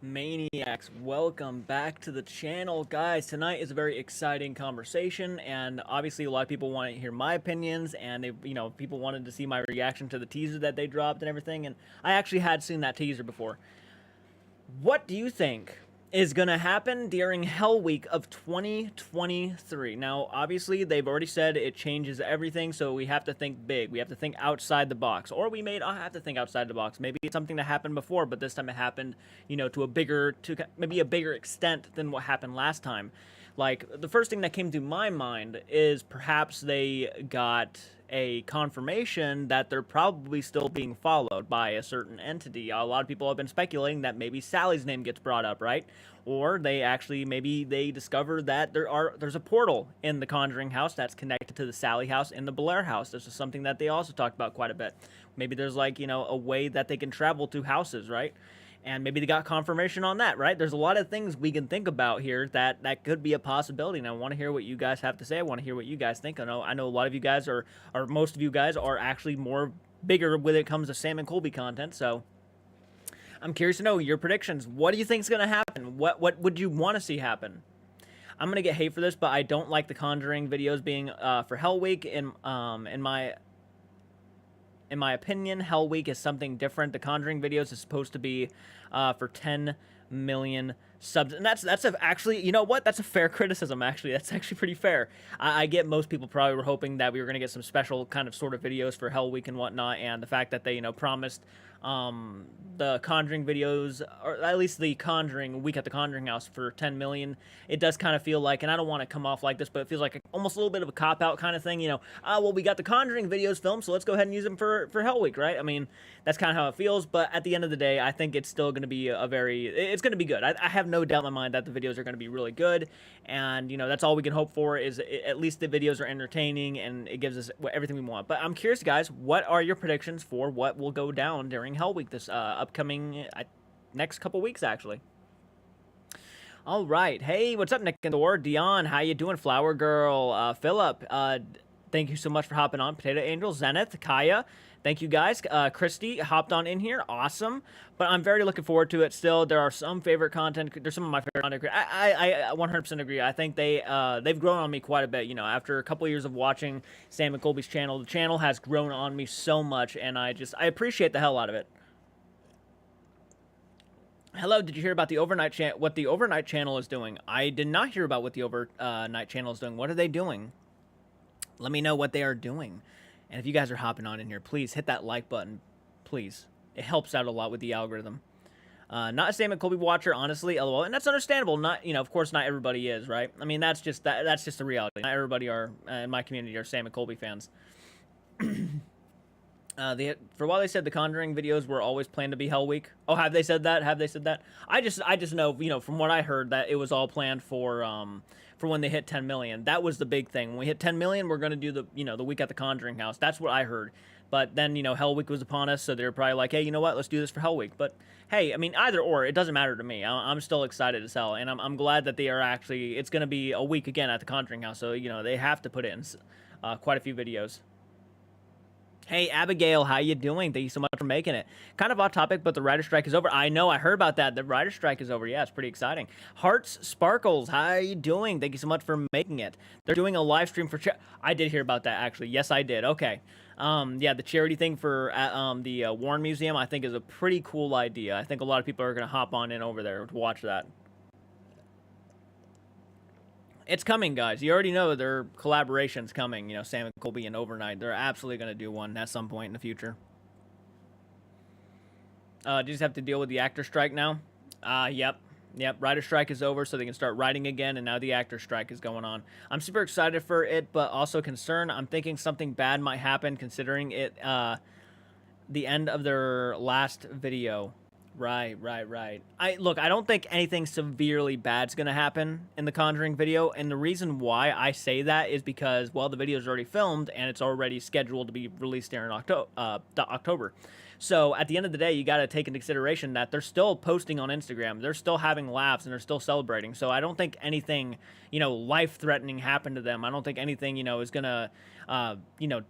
Maniacs, welcome back to the channel, guys. Tonight is a very exciting conversation, and obviously a lot of people want to hear my opinions, and people wanted to see my reaction to the teaser that they dropped and everything, and I actually had seen that teaser before. What do you think is going to happen during Hell Week of 2023? Now, obviously, they've already said it changes everything, so we have to think big. We have to think outside the box. Or we may not have to think outside the box. Maybe it's something that happened before, but this time it happened, to maybe a bigger extent than what happened last time. Like, the first thing that came to my mind is perhaps they got a confirmation that they're probably still being followed by a certain entity. A lot of people have been speculating that maybe Sally's name gets brought up, right? Or maybe they discover that there's a portal in the Conjuring house that's connected to the Sally house and the Blair house. This is something that they also talked about quite a bit. Maybe there's a way that they can travel to houses, right? And maybe they got confirmation on that, right? There's a lot of things we can think about here that could be a possibility, and I want to hear what you guys have to say. I want to hear what you guys think. I know a lot of you guys or most of you guys are actually more bigger when it comes to Sam and Colby content, so I'm curious to know your predictions. What do you think is going to happen? What would you want to see happen? I'm going to get hate for this, but I don't like the Conjuring videos being for Hell Week. In my opinion, Hell Week is something different. The Conjuring videos is supposed to be for 10 million subs, and that's actually, you know what? That's a fair criticism. Actually, that's actually pretty fair. I get most people probably were hoping that we were going to get some special kind of sort of videos for Hell Week and whatnot, and the fact that they promised the Conjuring videos, or at least the Conjuring week at the Conjuring house for 10 million, it does kind of feel like, and I don't want to come off like this, but it feels like almost a little bit of a cop-out kind of thing, well, we got the Conjuring videos filmed, so let's go ahead and use them for Hell Week, right? I mean, that's kind of how it feels, but at the end of the day, I think it's still going to be it's going to be good. I have no doubt in my mind that the videos are going to be really good, and, that's all we can hope for, is at least the videos are entertaining, and it gives us everything we want. But I'm curious, guys, what are your predictions for what will go down during Hell Week this upcoming next couple weeks, actually? All right. Hey, what's up, Nick and Thor? Dion, how you doing? Flower Girl, Philip, thank you so much for hopping on. Potato Angel, Zenith, Kaya, thank you guys. Christy hopped on in here. Awesome. But I'm very looking forward to it still. There are some favorite content. There's some of my favorite content. I 100% agree. I think they've grown on me quite a bit. After a couple of years of watching Sam and Colby's channel, the channel has grown on me so much, and I appreciate the hell out of it. Hello, did you hear about the overnight what the overnight channel is doing? I did not hear about what the overnight channel is doing. What are they doing? Let me know what they are doing. And if you guys are hopping on in here, please hit that like button. Please. It helps out a lot with the algorithm. Not a Sam and Colby watcher, honestly, LOL. And that's understandable. Not, of course, not everybody is, right? I mean, that's just the reality. Not everybody in my community are Sam and Colby fans. For a while they said the Conjuring videos were always planned to be Hell Week. Oh, have they said that? Have they said that? I just know, from what I heard, that it was all planned for when they hit 10 million. That was the big thing. When we hit 10 million, we're going to do the week at the Conjuring house. That's what I heard. But then, Hell Week was upon us, so they were probably like, hey, you know what? Let's do this for Hell Week. But hey, I mean, either or, it doesn't matter to me. I'm still excited as hell, and I'm glad that they are actually. It's going to be a week again at the Conjuring house, so they have to put in quite a few videos. Hey, Abigail, how you doing? Thank you so much for making it. Kind of off topic, but the writer strike is over. I know, I heard about that. The writer strike is over. Yeah, it's pretty exciting. Hearts Sparkles, how you doing? Thank you so much for making it. They're doing a live stream for I did hear about that, actually. Yes, I did. Okay. Yeah, the charity thing for the Warren Museum, I think, is a pretty cool idea. I think a lot of people are going to hop on in over there to watch that. It's coming, guys. You already know their collaboration's coming. Sam and Colby and Overnight. They're absolutely going to do one at some point in the future. Do you just have to deal with the actor strike now? Yep. Writer strike is over, so they can start writing again, and now the actor strike is going on. I'm super excited for it, but also concerned. I'm thinking something bad might happen, considering it the end of their last video. Right. I don't think anything severely bad's going to happen in the Conjuring video, and the reason why I say that is because, well, the video is already filmed, and it's already scheduled to be released during October. So at the end of the day, you got to take into consideration that they're still posting on Instagram. They're still having laughs and they're still celebrating. So I don't think anything, life-threatening happened to them. I don't think anything, is going to,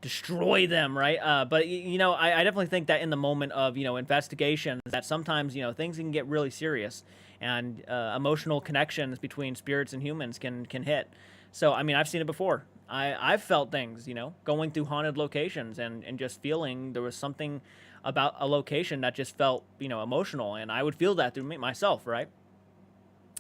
destroy them, right? But, I definitely think that in the moment of, investigations, that sometimes, things can get really serious, and emotional connections between spirits and humans can hit. So, I mean, I've seen it before. I've felt things, going through haunted locations and just feeling there was something about a location that just felt, emotional. And I would feel that through myself, right?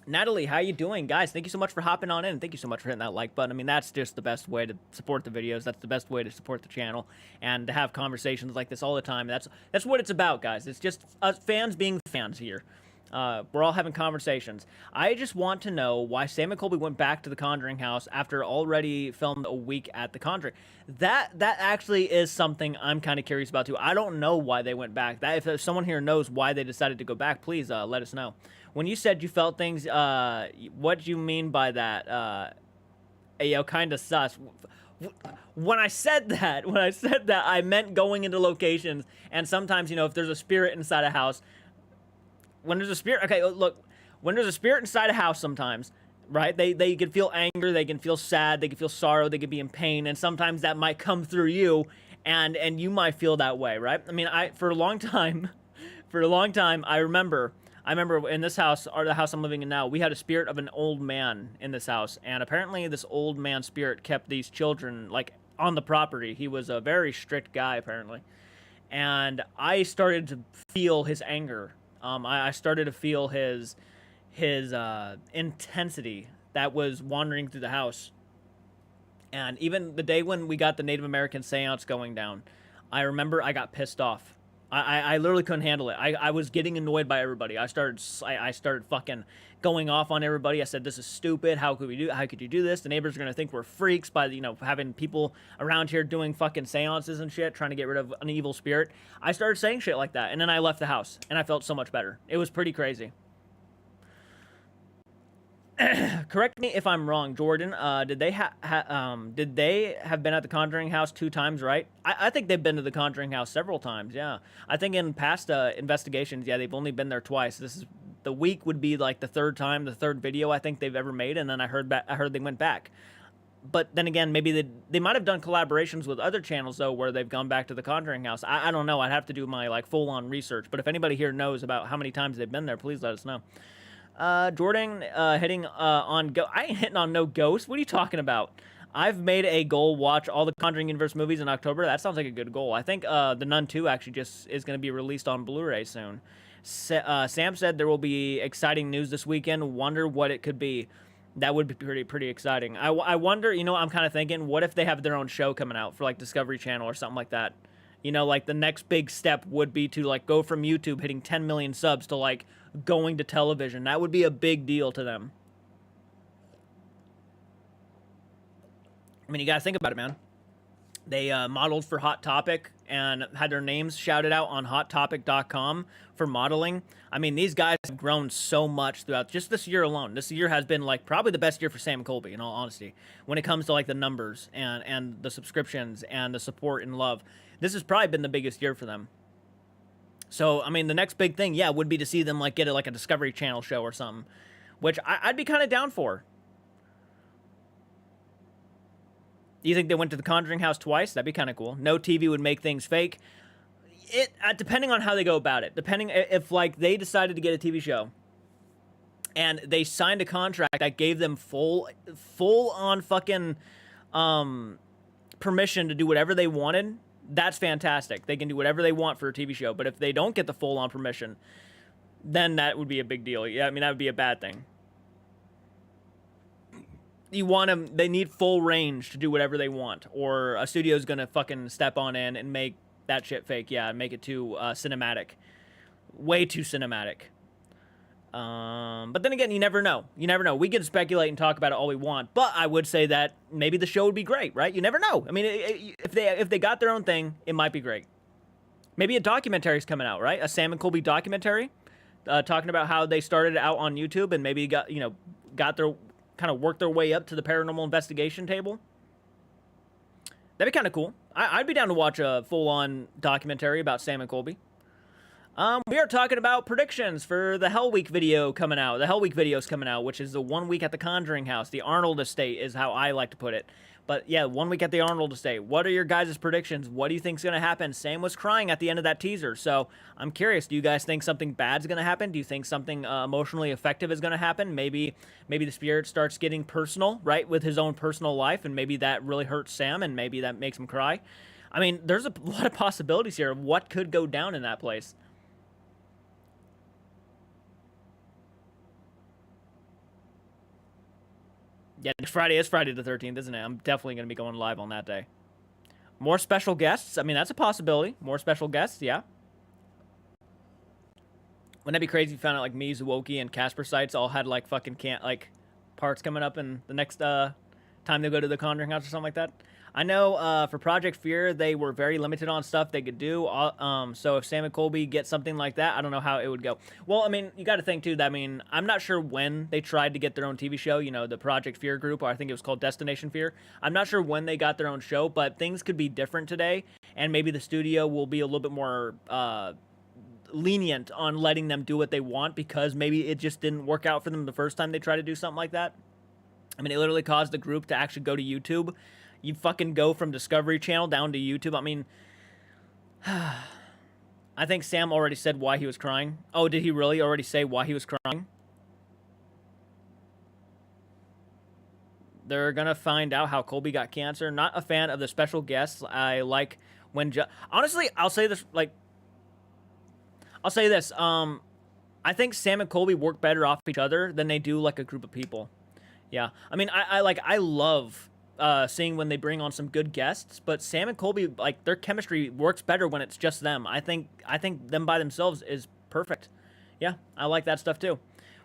Natalie, how you doing? Guys, thank you so much for hopping on in. Thank you so much for hitting that like button. I mean, that's just the best way to support the videos. That's the best way to support the channel, and to have conversations like this all the time. That's what it's about, guys. It's just us fans being fans here. We're all having conversations. I just want to know why Sam and Colby went back to the Conjuring house after already filmed a week at the Conjuring. That actually is something I'm kind of curious about too. I don't know why they went back. If someone here knows why they decided to go back, please let us know. When you said you felt things, what do you mean by that? Kind of sus. When I said that, I meant going into locations, and sometimes, if there's a spirit inside a house. When there's a spirit, okay, look, when there's a spirit inside a house sometimes, right, they can feel anger, they can feel sad, they can feel sorrow, they can be in pain, and sometimes that might come through you, and you might feel that way, right? I mean, for a long time, I remember in this house, or the house I'm living in now, we had a spirit of an old man in this house, and apparently this old man spirit kept these children, like, on the property. He was a very strict guy, apparently, and I started to feel his anger. I started to feel his intensity that was wandering through the house. And even the day when we got the Native American seance going down, I remember I got pissed off. I literally couldn't handle it. I was getting annoyed by everybody. I started fucking going off on everybody. I said, this is stupid. How could you do this? The neighbors are going to think we're freaks by, having people around here doing fucking seances and shit, trying to get rid of an evil spirit. I started saying shit like that, and then I left the house, and I felt so much better. It was pretty crazy. Correct me if I'm wrong, Jordan. Did they have been at the Conjuring house 2 times, right? I think they've been to the Conjuring house several times. Yeah, I think in past investigations, yeah, they've only been there twice. The week would be like the 3rd time, the 3rd video I think they've ever made, and then I heard they went back. But then again, maybe they might have done collaborations with other channels though, where they've gone back to the Conjuring house. I don't know. I'd have to do my full-on research. But if anybody here knows about how many times they've been there, please let us know. Jordan, hitting on go. I ain't hitting on no ghosts. What are you talking about? I've made a goal, watch all the Conjuring universe movies in October. That sounds like a good goal. I think The Nun 2 actually just is going to be released on Blu-ray soon. Sam said there will be exciting news this weekend. Wonder what it could be. That would be pretty exciting. I wonder, I'm kind of thinking, what if they have their own show coming out for like Discovery Channel or something like that? Like the next big step would be to like go from YouTube hitting 10 million subs to like going to television. That would be a big deal to them. I mean, you gotta think about it, man. They modeled for Hot Topic and had their names shouted out on HotTopic.com for modeling. I mean, these guys have grown so much throughout just this year alone. This year has been like probably the best year for Sam and Colby, in all honesty, when it comes to like the numbers and the subscriptions and the support and love. This has probably been the biggest year for them. So, I mean, the next big thing, yeah, would be to see them like get like a Discovery Channel show or something, which I'd be kind of down for. You think they went to the Conjuring house twice? That'd be kind of cool. No TV would make things fake. Depending on how they go about it. Depending if like they decided to get a TV show and they signed a contract that gave them full on fucking permission to do whatever they wanted, that's fantastic. They can do whatever they want for a TV show. But if they don't get the full on permission, then that would be a big deal. Yeah, I mean, that would be a bad thing. You want them, they need full range to do whatever they want, or a studio's gonna fucking step on in and make that shit fake. Yeah, make it too cinematic, way too cinematic. But then again, you never know. You never know. We can speculate and talk about it all we want, but I would say that maybe the show would be great, right? You never know. I mean, if they got their own thing, it might be great. Maybe a documentary's coming out, right? A Sam and Colby documentary, talking about how they started out on YouTube and maybe got their kind of work their way up to the paranormal investigation table. That'd be kind of cool. I'd be down to watch a full-on documentary about Sam and Colby. We are talking about predictions for the HELLWEEK video coming out. The HELLWEEK video is coming out, which is the 1 week at the Conjuring house. The Arnold estate is how I like to put it. But yeah, 1 week at the Arnold estate. What are your guys' predictions? What do you think's going to happen? Sam was crying at the end of that teaser. So I'm curious, do you guys think something bad's going to happen? Do you think something emotionally effective is going to happen? Maybe the spirit starts getting personal, right, with his own personal life, and maybe that really hurts Sam, and maybe that makes him cry. I mean, there's a lot of possibilities here of what could go down in that place. Yeah, next Friday is Friday the 13th, isn't it? I'm definitely going to be going live on that day. More special guests. I mean, that's a possibility. More special guests, yeah. Wouldn't that be crazy if you found out, like, me, Zuwoki, and Casper sites all had, like, fucking parts coming up in the next time they go to the Conjuring house or something like that? I know for Project Fear, they were very limited on stuff they could do. So if Sam and Colby get something like that, I don't know how it would go. Well, I mean, you got to think, too, that, I mean, I'm not sure when they tried to get their own TV show, you know, the Project Fear group, or I think it was called Destination Fear. I'm not sure when they got their own show, but things could be different today, and maybe the studio will be a little bit more lenient on letting them do what they want because maybe it just didn't work out for them the first time they tried to do something like that. I mean, it literally caused the group to actually go to YouTube. You fucking go from Discovery Channel down to YouTube. I mean, I think Sam already said why he was crying. Oh, did he really already say why he was crying? They're going to find out how Colby got cancer. Not a fan of the special guests. I like when... Honestly, I'll say this, like... I'll say this. I think Sam and Colby work better off each other than they do, like, a group of people. Yeah. I mean, I love... seeing when they bring on some good guests, but Sam and Colby, like, their chemistry works better when it's just them. I think them by themselves is perfect. Yeah, I like that stuff too.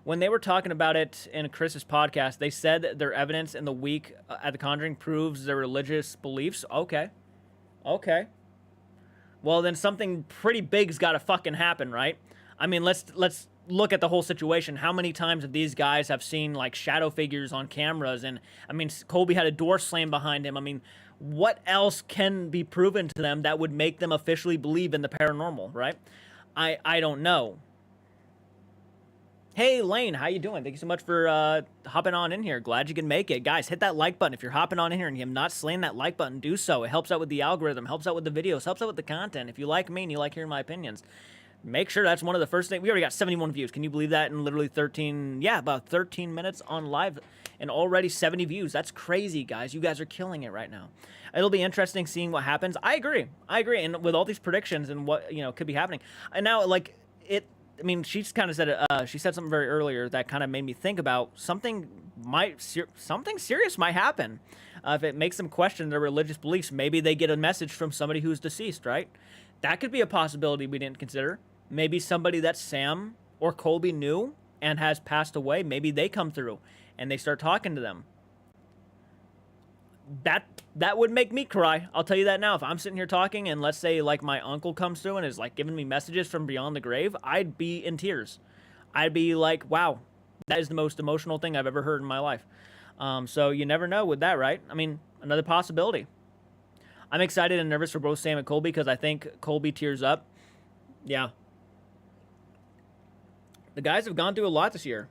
When they were talking about it in Chris's podcast, they said that their evidence in the week at the Conjuring proves their religious beliefs. Okay. Well, then something pretty big's got to fucking happen, right? I mean, let's look at the whole situation. How many times have these guys have seen, like, shadow figures on cameras? And, I mean, Colby had a door slammed behind him. I mean, what else can be proven to them that would make them officially believe in the paranormal, right? I don't know. Hey, Lane, how you doing? Thank you so much for hopping on in here. Glad you can make it. Guys, hit that like button. If you're hopping on in here and you have not slain that like button, do so. It helps out with the algorithm, helps out with the videos, helps out with the content. If you like me and you like hearing my opinions, make sure that's one of the first things. We already got 71 views. Can you believe that in literally 13, yeah, about 13 minutes on live and already 70 views? That's crazy, guys. You guys are killing it right now. It'll be interesting seeing what happens. I agree. And with all these predictions and what, you know, could be happening. And now, like, I mean, she kind of said she said something very earlier that kind of made me think about something serious might happen. If it makes them question their religious beliefs, maybe they get a message from somebody who's deceased, right? That could be a possibility we didn't consider. Maybe somebody that Sam or Colby knew and has passed away, maybe they come through and they start talking to them. That would make me cry. I'll tell you that now. If I'm sitting here talking and let's say, like, my uncle comes through and is, like, giving me messages from beyond the grave, I'd be in tears. I'd be like, wow, that is the most emotional thing I've ever heard in my life. So you never know with that, right? I mean, another possibility. I'm excited and nervous for both Sam and Colby because I think Colby tears up. Yeah. The guys have gone through a lot this year.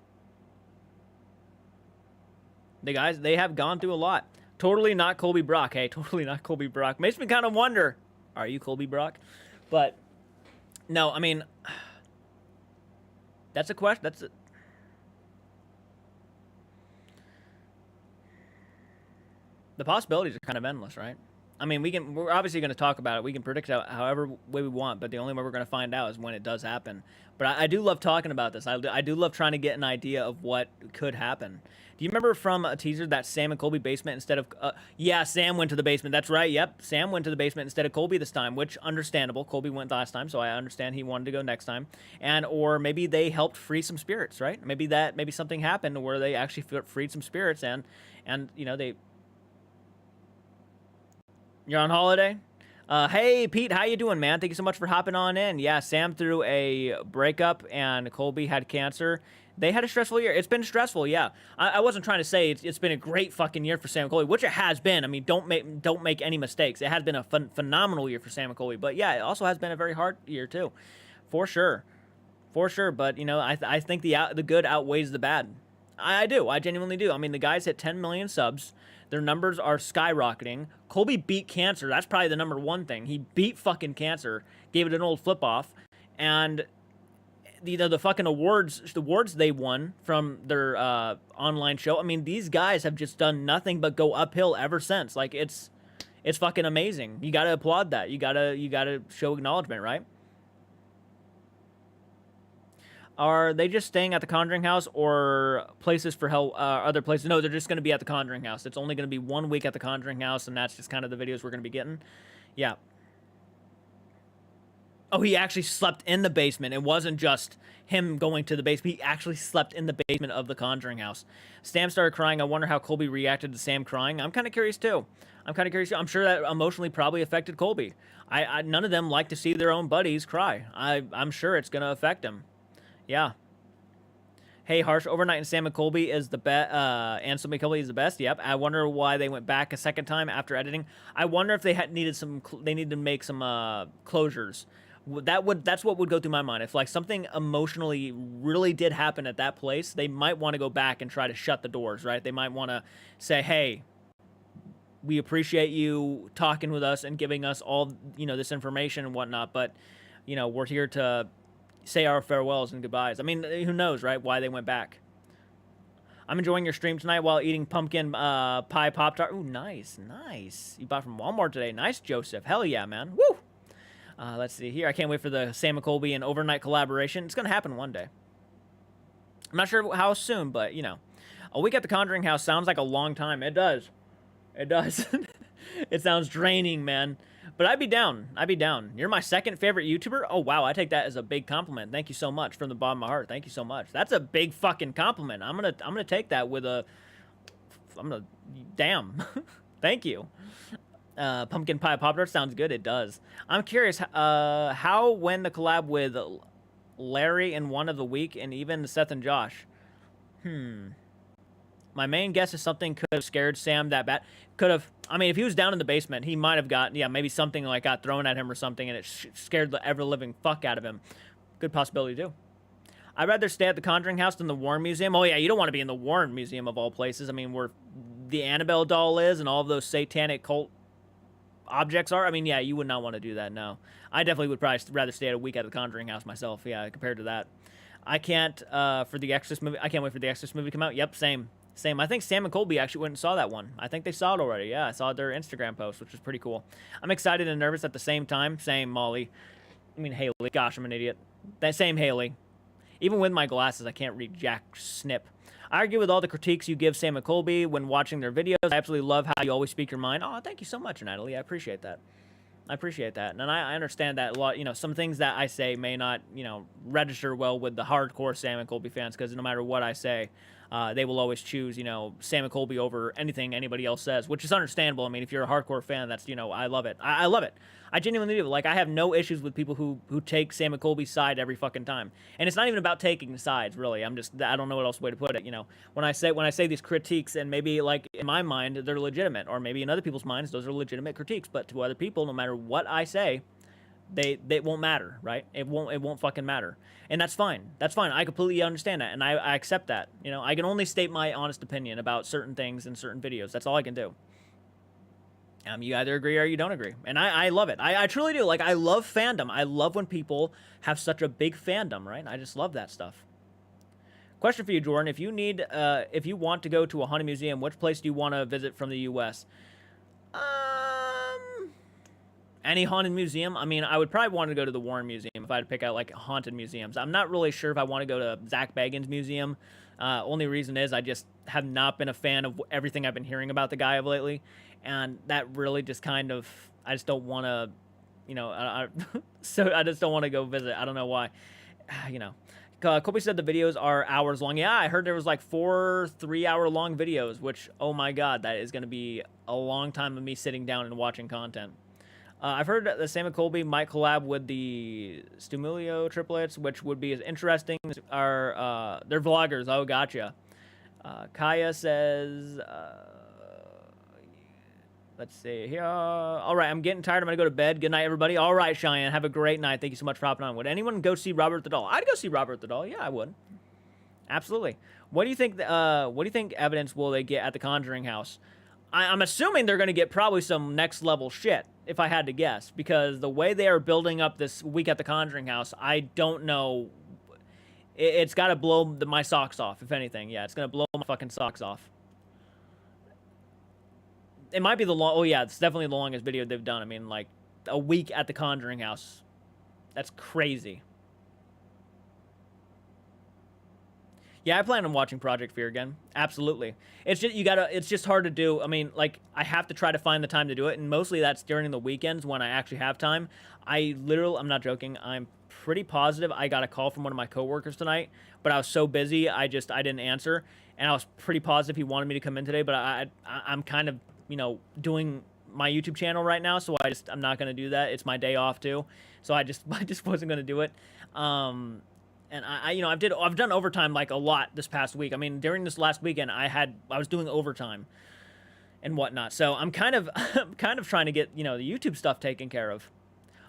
They have gone through a lot. Totally not Colby Brock, hey? Totally not Colby Brock. Makes me kind of wonder, are you Colby Brock? But, no, I mean, that's a question. The possibilities are kind of endless, right? I mean, we're obviously going to talk about it. We can predict it however way we want, but the only way we're going to find out is when it does happen. But I do love talking about this. I do love trying to get an idea of what could happen. Do you remember from a teaser that Sam and Colby basement instead of... yeah, Sam went to the basement. That's right. Yep, Sam went to the basement instead of Colby this time, which, understandable. Colby went last time, so I understand he wanted to go next time. Or maybe they helped free some spirits, right? Maybe something happened where they actually freed some spirits and you know, they... You're on holiday? Hey, Pete, how you doing, man? Thank you so much for hopping on in. Yeah, Sam threw a breakup, and Colby had cancer. They had a stressful year. It's been stressful, yeah. I wasn't trying to say it's been a great fucking year for Sam and Colby, which it has been. I mean, don't make any mistakes. It has been a phenomenal year for Sam and Colby. But, yeah, it also has been a very hard year, too. For sure. For sure, but, you know, I think the good outweighs the bad. I do. I genuinely do. I mean, the guys hit 10 million subs. Their numbers are skyrocketing. Colby beat cancer. That's probably the number one thing. He beat fucking cancer, gave it an old flip-off, and the fucking awards they won from their online show. I mean, these guys have just done nothing but go uphill ever since. Like, it's fucking amazing. You gotta applaud that. You gotta show acknowledgement, right? Are they just staying at the Conjuring House or places for hell, other places? No, they're just going to be at the Conjuring House. It's only going to be 1 week at the Conjuring House, and that's just kind of the videos we're going to be getting. Yeah. Oh, he actually slept in the basement. It wasn't just him going to the basement. He actually slept in the basement of the Conjuring House. Sam started crying. I wonder how Colby reacted to Sam crying. I'm kind of curious, too. I'm sure that emotionally probably affected Colby. None of them like to see their own buddies cry. I'm sure it's going to affect him. Yeah. Hey, Harsh, Overnight and Sam and Colby is the best, and Sam and Colby is the best. Yep. I wonder why they went back a second time after editing. I wonder if they needed to make some closures. That's what would go through my mind. If like something emotionally really did happen at that place, they might want to go back and try to shut the doors, right? They might want to say, hey, we appreciate you talking with us and giving us all, you know, this information and whatnot, but, you know, we're here to say our farewells and goodbyes. I mean, who knows, right? Why they went back. I'm enjoying your stream tonight while eating pumpkin pie Pop-Tart. Ooh, nice, nice. You bought from Walmart today. Nice, Joseph. Hell yeah, man. Woo! Let's see here. I can't wait for the Sam and Colby and Overnight collaboration. It's going to happen one day. I'm not sure how soon, but, you know. A week at the Conjuring House sounds like a long time. It does. It does. It sounds draining, man. But I'd be down. I'd be down. You're my second favorite YouTuber? Oh, wow. I take that as a big compliment. Thank you so much from the bottom of my heart. Thank you so much. That's a big fucking compliment. I'm gonna take that with a... Damn. Thank you. Pumpkin pie Pop-Tart sounds good. It does. I'm curious when the collab with Larry in one of the week and even Seth and Josh. My main guess is something could have scared Sam that bad. Could have. I mean, if he was down in the basement, he might have got, yeah, maybe something like got thrown at him or something, and it scared the ever-living fuck out of him. Good possibility, too. I'd rather stay at the Conjuring House than the Warren Museum. Oh, yeah, you don't want to be in the Warren Museum of all places. I mean, where the Annabelle doll is and all of those satanic cult objects are. I mean, yeah, you would not want to do that, no. I definitely would probably rather stay at a week at the Conjuring House myself, yeah, compared to that. I can't, for the Exorcist movie, I can't wait for the Exorcist movie to come out. Yep, same. Same. I think Sam and Colby actually went and saw that one. I think they saw it already. Yeah, I saw their Instagram post, which was pretty cool. I'm excited and nervous at the same time. Same, Molly. I mean, Haley. Gosh, I'm an idiot. That same Haley. Even with my glasses, I can't read jack snip. I argue with all the critiques you give Sam and Colby when watching their videos. I absolutely love how you always speak your mind. Oh, thank you so much, Natalie. I appreciate that. I appreciate that. And I understand that a lot. You know, some things that I say may not, you know, register well with the hardcore Sam and Colby fans, because no matter what I say, they will always choose, you know, Sam and Colby over anything anybody else says, which is understandable. I mean, if you're a hardcore fan, that's, you know, I love it. I love it. I genuinely do. Like, I have no issues with people who take Sam and Colby's side every fucking time. And it's not even about taking sides, really. I don't know what else way to put it, you know. When I say these critiques, and maybe, like, in my mind, they're legitimate, or maybe in other people's minds, those are legitimate critiques, but to other people, no matter what I say, they won't matter, right? It won't fucking matter. And that's fine. That's fine. I completely understand that, and I accept that. You know, I can only state my honest opinion about certain things in certain videos. That's all I can do. You either agree or you don't agree. And I love it. I truly do. Like, I love fandom. I love when people have such a big fandom, right? I just love that stuff. Question for you, Jordan. If you want to go to a haunted museum, which place do you want to visit from the U.S.? Any haunted museum? I mean, I would probably want to go to the Warren Museum if I had to pick out, like, haunted museums. I'm not really sure if I want to go to Zach Bagans' museum. Only reason is I just have not been a fan of everything I've been hearing about the guy of lately. And that really just kind of, I just don't want to, you know, so I just don't want to go visit. I don't know why, you know. Colby said the videos are hours long. Yeah, I heard there was like 4 3-hour long videos, which, oh my God, that is going to be a long time of me sitting down and watching content. I've heard that Sam and Colby might collab with the Stumilio triplets, which would be as interesting as they're vloggers. Oh, gotcha. Kaya says, Let's see here. All right, I'm getting tired. I'm going to go to bed. Good night, everybody. All right, Cheyenne. Have a great night. Thank you so much for hopping on. Would anyone go see Robert the Doll? I'd go see Robert the Doll. Yeah, I would. Absolutely. What do you think evidence will they get at the Conjuring house? I'm assuming they're going to get probably some next level shit, if I had to guess, because the way they are building up this week at the Conjuring house, I don't know. It's got to blow my socks off, if anything. Yeah, it's going to blow my fucking socks off. It might be the long... Oh, yeah, it's definitely the longest video they've done. I mean, like, a week at the Conjuring house. That's crazy. Yeah, I plan on watching Project Fear again. Absolutely. It's just, it's just hard to do. I mean, like, I have to try to find the time to do it, and mostly that's during the weekends when I actually have time. I'm not joking, I'm pretty positive I got a call from one of my coworkers tonight, but I was so busy, I didn't answer, and I was pretty positive he wanted me to come in today, but I'm kind of, doing my YouTube channel right now, so I'm not going to do that. It's my day off too, so I just wasn't going to do it. And I've done overtime like a lot this past week. I mean, during this last weekend, I was doing overtime and whatnot. So I'm kind of trying to get, the YouTube stuff taken care of.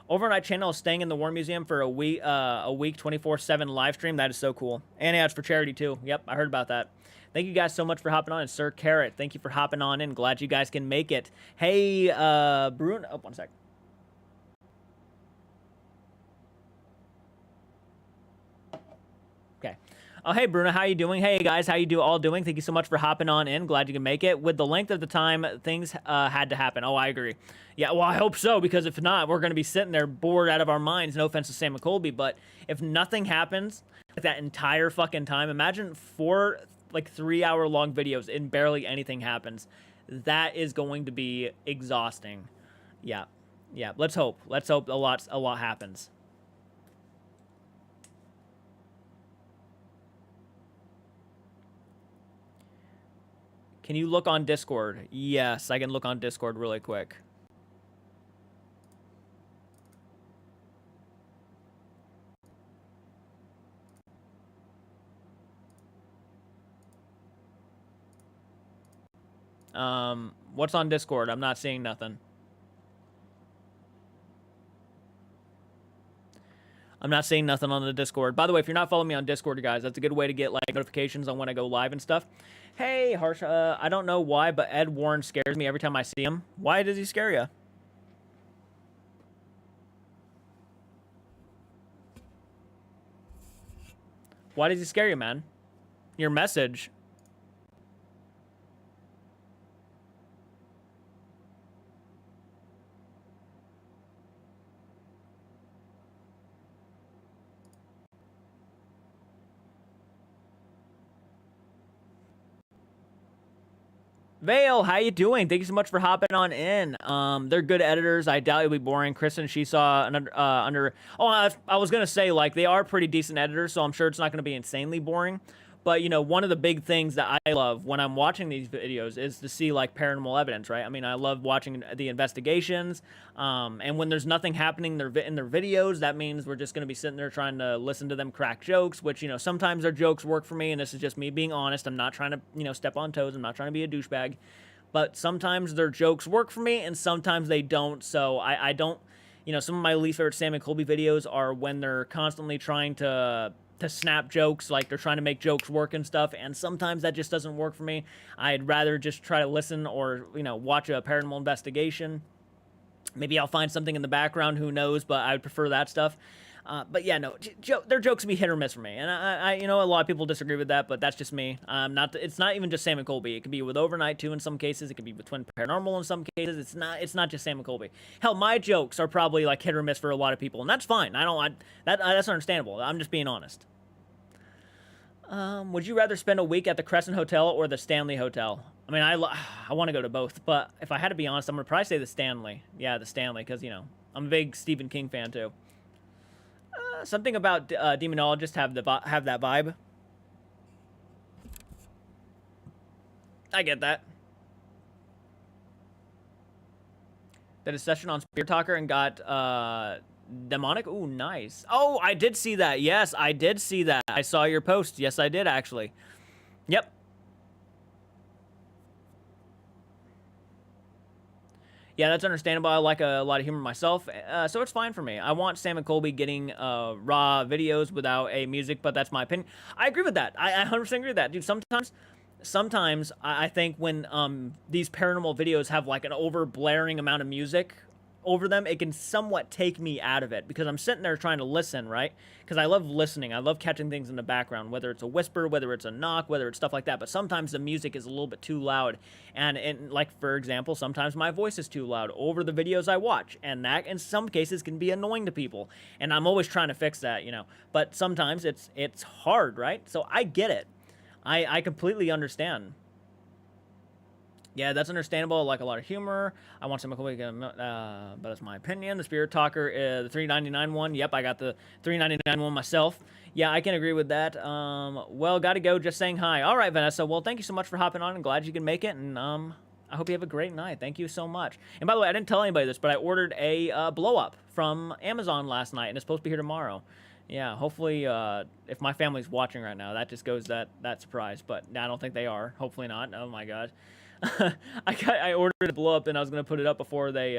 Overnight channel is staying in the War Museum for a week 24/7 live stream. That is so cool. And yeah, it's for charity too. Yep, I heard about that. Thank you guys so much for hopping on. And Sir Carrot, thank you for hopping on in. Glad you guys can make it. Hey, Bruno. Oh, one sec. Okay. Oh, hey, Bruno, how you doing? Hey, guys, how you all doing? Thank you so much for hopping on in. Glad you can make it. With the length of the time, things had to happen. Oh, I agree. Yeah, well, I hope so, because if not, we're going to be sitting there bored out of our minds. No offense to Sam and Colby, but if nothing happens like that entire fucking time, imagine 4, 3-hour-long videos and barely anything happens. That is going to be exhausting. Yeah. Yeah, let's hope. Let's hope a lot happens. Can you look on Discord? Yes, I can look on Discord really quick. What's on Discord? I'm not seeing nothing. I'm not seeing nothing on the Discord. By the way, if you're not following me on Discord, guys, that's a good way to get notifications on when I go live and stuff. Hey, Harsh, I don't know why, but Ed Warren scares me every time I see him. Why does he scare you? Why does he scare you, man? Your message. Vale, how you doing? Thank you so much for hopping on in. They're good editors. I doubt it'll be boring. Chris and she saw I was gonna say, they are pretty decent editors, so I'm sure it's not gonna be insanely boring. But, one of the big things that I love when I'm watching these videos is to see, paranormal evidence, right? I mean, I love watching the investigations, and when there's nothing happening in their videos, that means we're just going to be sitting there trying to listen to them crack jokes, which, sometimes their jokes work for me, and this is just me being honest. I'm not trying to, step on toes. I'm not trying to be a douchebag. But sometimes their jokes work for me, and sometimes they don't, so I don't, some of my least favorite Sam and Colby videos are when they're constantly trying to snap jokes, they're trying to make jokes work and stuff, and sometimes that just doesn't work for me. I'd rather just try to listen or, watch a paranormal investigation. Maybe I'll find something in the background, who knows, but I would prefer that stuff. But yeah, no, their jokes can be hit or miss for me, and I a lot of people disagree with that, but that's just me. It's not even just Sam and Colby. It could be with Overnight too in some cases. It could be with Twin Paranormal in some cases. It's not just Sam and Colby. Hell, my jokes are probably hit or miss for a lot of people, and that's fine. That's understandable. I'm just being honest. Would you rather spend a week at the Crescent Hotel or the Stanley Hotel? I mean, I want to go to both, but if I had to be honest, I'm gonna probably say the Stanley. Yeah, the Stanley, because I'm a big Stephen King fan too. Something about demonologists have that vibe. I get that. Did a session on Spirit Talker and got demonic. Ooh, nice. Oh, I did see that. Yes, I did see that. I saw your post. Yes, I did actually. Yep. Yeah, that's understandable. I like a lot of humor myself, so it's fine for me. I want Sam and Colby getting raw videos without a music, but that's my opinion. I agree with that. I 100% agree with that, dude. Sometimes I think when these paranormal videos have like an over blaring amount of music over them, it can somewhat take me out of it because I'm sitting there trying to listen, right? Because I love listening. I love catching things in the background, whether it's a whisper, whether it's a knock, whether it's stuff like that. But sometimes the music is a little bit too loud. And like, for example, sometimes my voice is too loud over the videos I watch. And that, in some cases, can be annoying to people. And I'm always trying to fix that, you know. But sometimes it's hard, right? So I get it. I completely understand. Yeah, that's understandable. I like a lot of humor. I want some, but that's my opinion. The Spirit Talker, the $3.99 one. Yep, I got the $3.99 one myself. Yeah, I can agree with that. Well, gotta go. Just saying hi. All right, Vanessa. Well, thank you so much for hopping on. I'm glad you can make it, and I hope you have a great night. Thank you so much. And by the way, I didn't tell anybody this, but I ordered a blow up from Amazon last night, and it's supposed to be here tomorrow. Yeah, hopefully, if my family's watching right now, that just goes that surprise. But I don't think they are. Hopefully not. Oh my god. I ordered a blow up and I was gonna put it up before they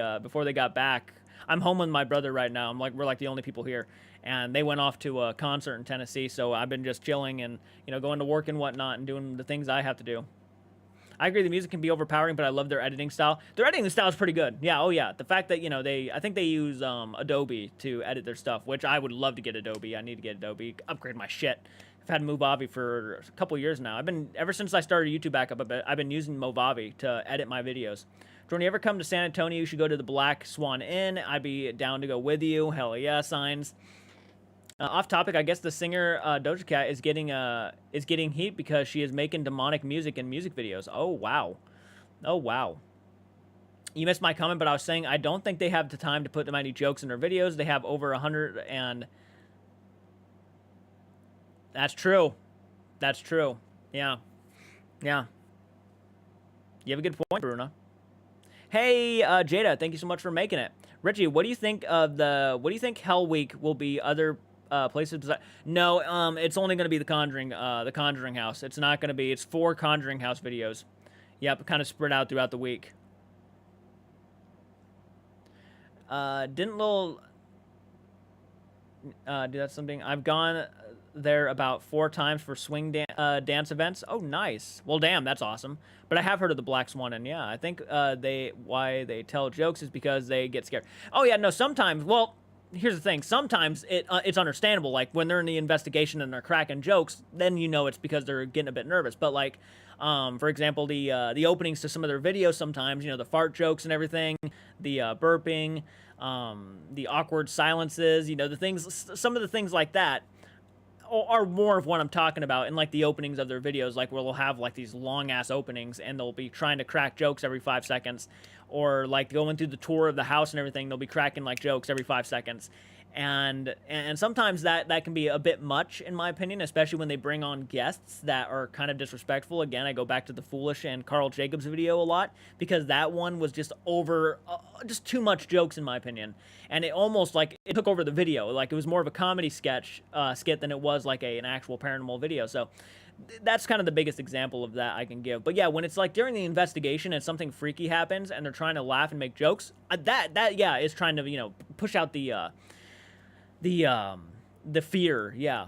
got back. I'm home with my brother right now. We're like the only people here, and they went off to a concert in Tennessee. So I've been just chilling and going to work and whatnot and doing the things I have to do. I agree the music can be overpowering, but I love their editing style. Their editing style is pretty good. Yeah, oh yeah. The fact that I think they use Adobe to edit their stuff, which I would love to get Adobe. I need to get Adobe, upgrade my shit. I've had Movavi for a couple years now. Ever since I started YouTube back up a bit, I've been using Movavi to edit my videos. Jordan, you ever come to San Antonio, you should go to the Black Swan Inn. I'd be down to go with you. Hell yeah, signs. Off topic, I guess the singer Doja Cat is getting heat because she is making demonic music in music videos. Oh wow, oh wow. You missed my comment, but I was saying I don't think they have the time to put that many jokes in their videos. They have over 100 and. That's true. That's true. Yeah. Yeah. You have a good point, Bruna. Hey, Jada, thank you so much for making it. Richie, what do you think Hell Week will be other places besides? No, it's only going to be the Conjuring house. It's not going to be, it's 4 Conjuring house videos. Yep, kind of spread out throughout the week. Didn't little do that something? I've gone there about 4 times for swing dance events. Oh, nice. Well, damn, that's awesome. But I have heard of the Black Swan, and yeah, I think why they tell jokes is because they get scared. Oh yeah, no, sometimes, well, here's the thing. Sometimes it's understandable. Like when they're in the investigation and they're cracking jokes, then it's because they're getting a bit nervous. But like, for example, the openings to some of their videos sometimes, the fart jokes and everything, the burping, the awkward silences, some of the things like that are more of what I'm talking about in like the openings of their videos, like where they'll have like these long ass openings and they'll be trying to crack jokes every 5 seconds, or like going through the tour of the house and everything, they'll be cracking like jokes every 5 seconds. And sometimes that can be a bit much, in my opinion, especially when they bring on guests that are kind of disrespectful. Again, I go back to the Foolish and Carl Jacobs video a lot because that one was just just too much jokes, in my opinion. And it almost like it took over the video. Like it was more of a comedy skit than it was like an actual paranormal video. So that's kind of the biggest example of that I can give. But yeah, when it's like during the investigation and something freaky happens and they're trying to laugh and make jokes, that is trying to push out the fear. Yeah,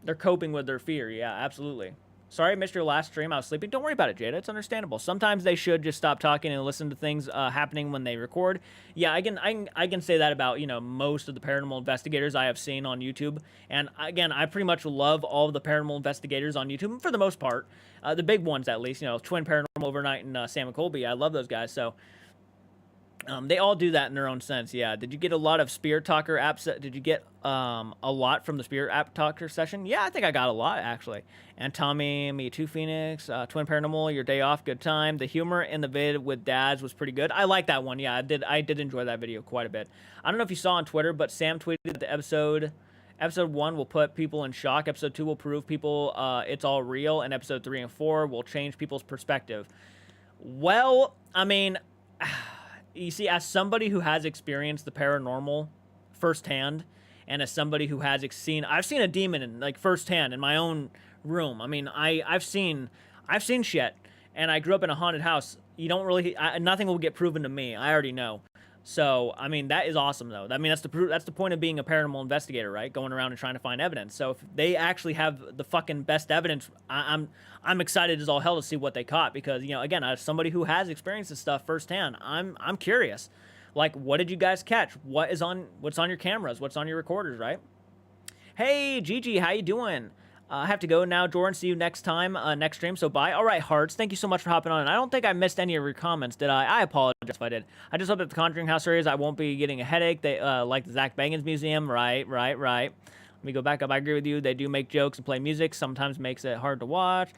they're coping with their fear. Yeah, absolutely. Sorry I missed your last stream. I was sleeping. Don't worry about it, Jada. It's understandable. Sometimes they should just stop talking and listen to things happening when they record. Yeah, I can say that about most of the paranormal investigators I have seen on YouTube. And again, I pretty much love all of the paranormal investigators on YouTube for the most part. The big ones, at least. Twin Paranormal Overnight and Sam and Colby. I love those guys. So. They all do that in their own sense, yeah. Did you get a lot of Spirit Talker apps? Did you get a lot from the Spirit App Talker session? Yeah, I think I got a lot, actually. And Tommy, Me Too Phoenix, Twin Paranormal, Your Day Off, Good Time. The humor in the vid with dads was pretty good. I like that one, yeah. I did enjoy that video quite a bit. I don't know if you saw on Twitter, but Sam tweeted that the episode 1 will put people in shock. Episode 2 will prove people it's all real. And episode 3 and 4 will change people's perspective. Well, I mean... You see, as somebody who has experienced the paranormal firsthand, and as somebody who has I've seen a demon firsthand in my own room. I mean, I've seen shit, and I grew up in a haunted house, you don't really nothing will get proven to me. I already know. So, I mean, that is awesome, though. I mean, that's the point of being a paranormal investigator, right? Going around and trying to find evidence. So, if they actually have the fucking best evidence, I'm excited as all hell to see what they caught because, you know, again, as somebody who has experienced this stuff firsthand, I'm curious. Like, what did you guys catch? What's on your cameras? What's on your recorders, right? Hey, Gigi, how you doing? I have to go now, Jordan. See you next time, next stream. So bye. All right, Hearts. Thank you so much for hopping on. And I don't think I missed any of your comments, did I? I apologize if I did. I just hope that the Conjuring House series, I won't be getting a headache. They like the Zach Bagans Museum. Right. Let me go back up. I agree with you. They do make jokes and play music. Sometimes makes it hard to watch.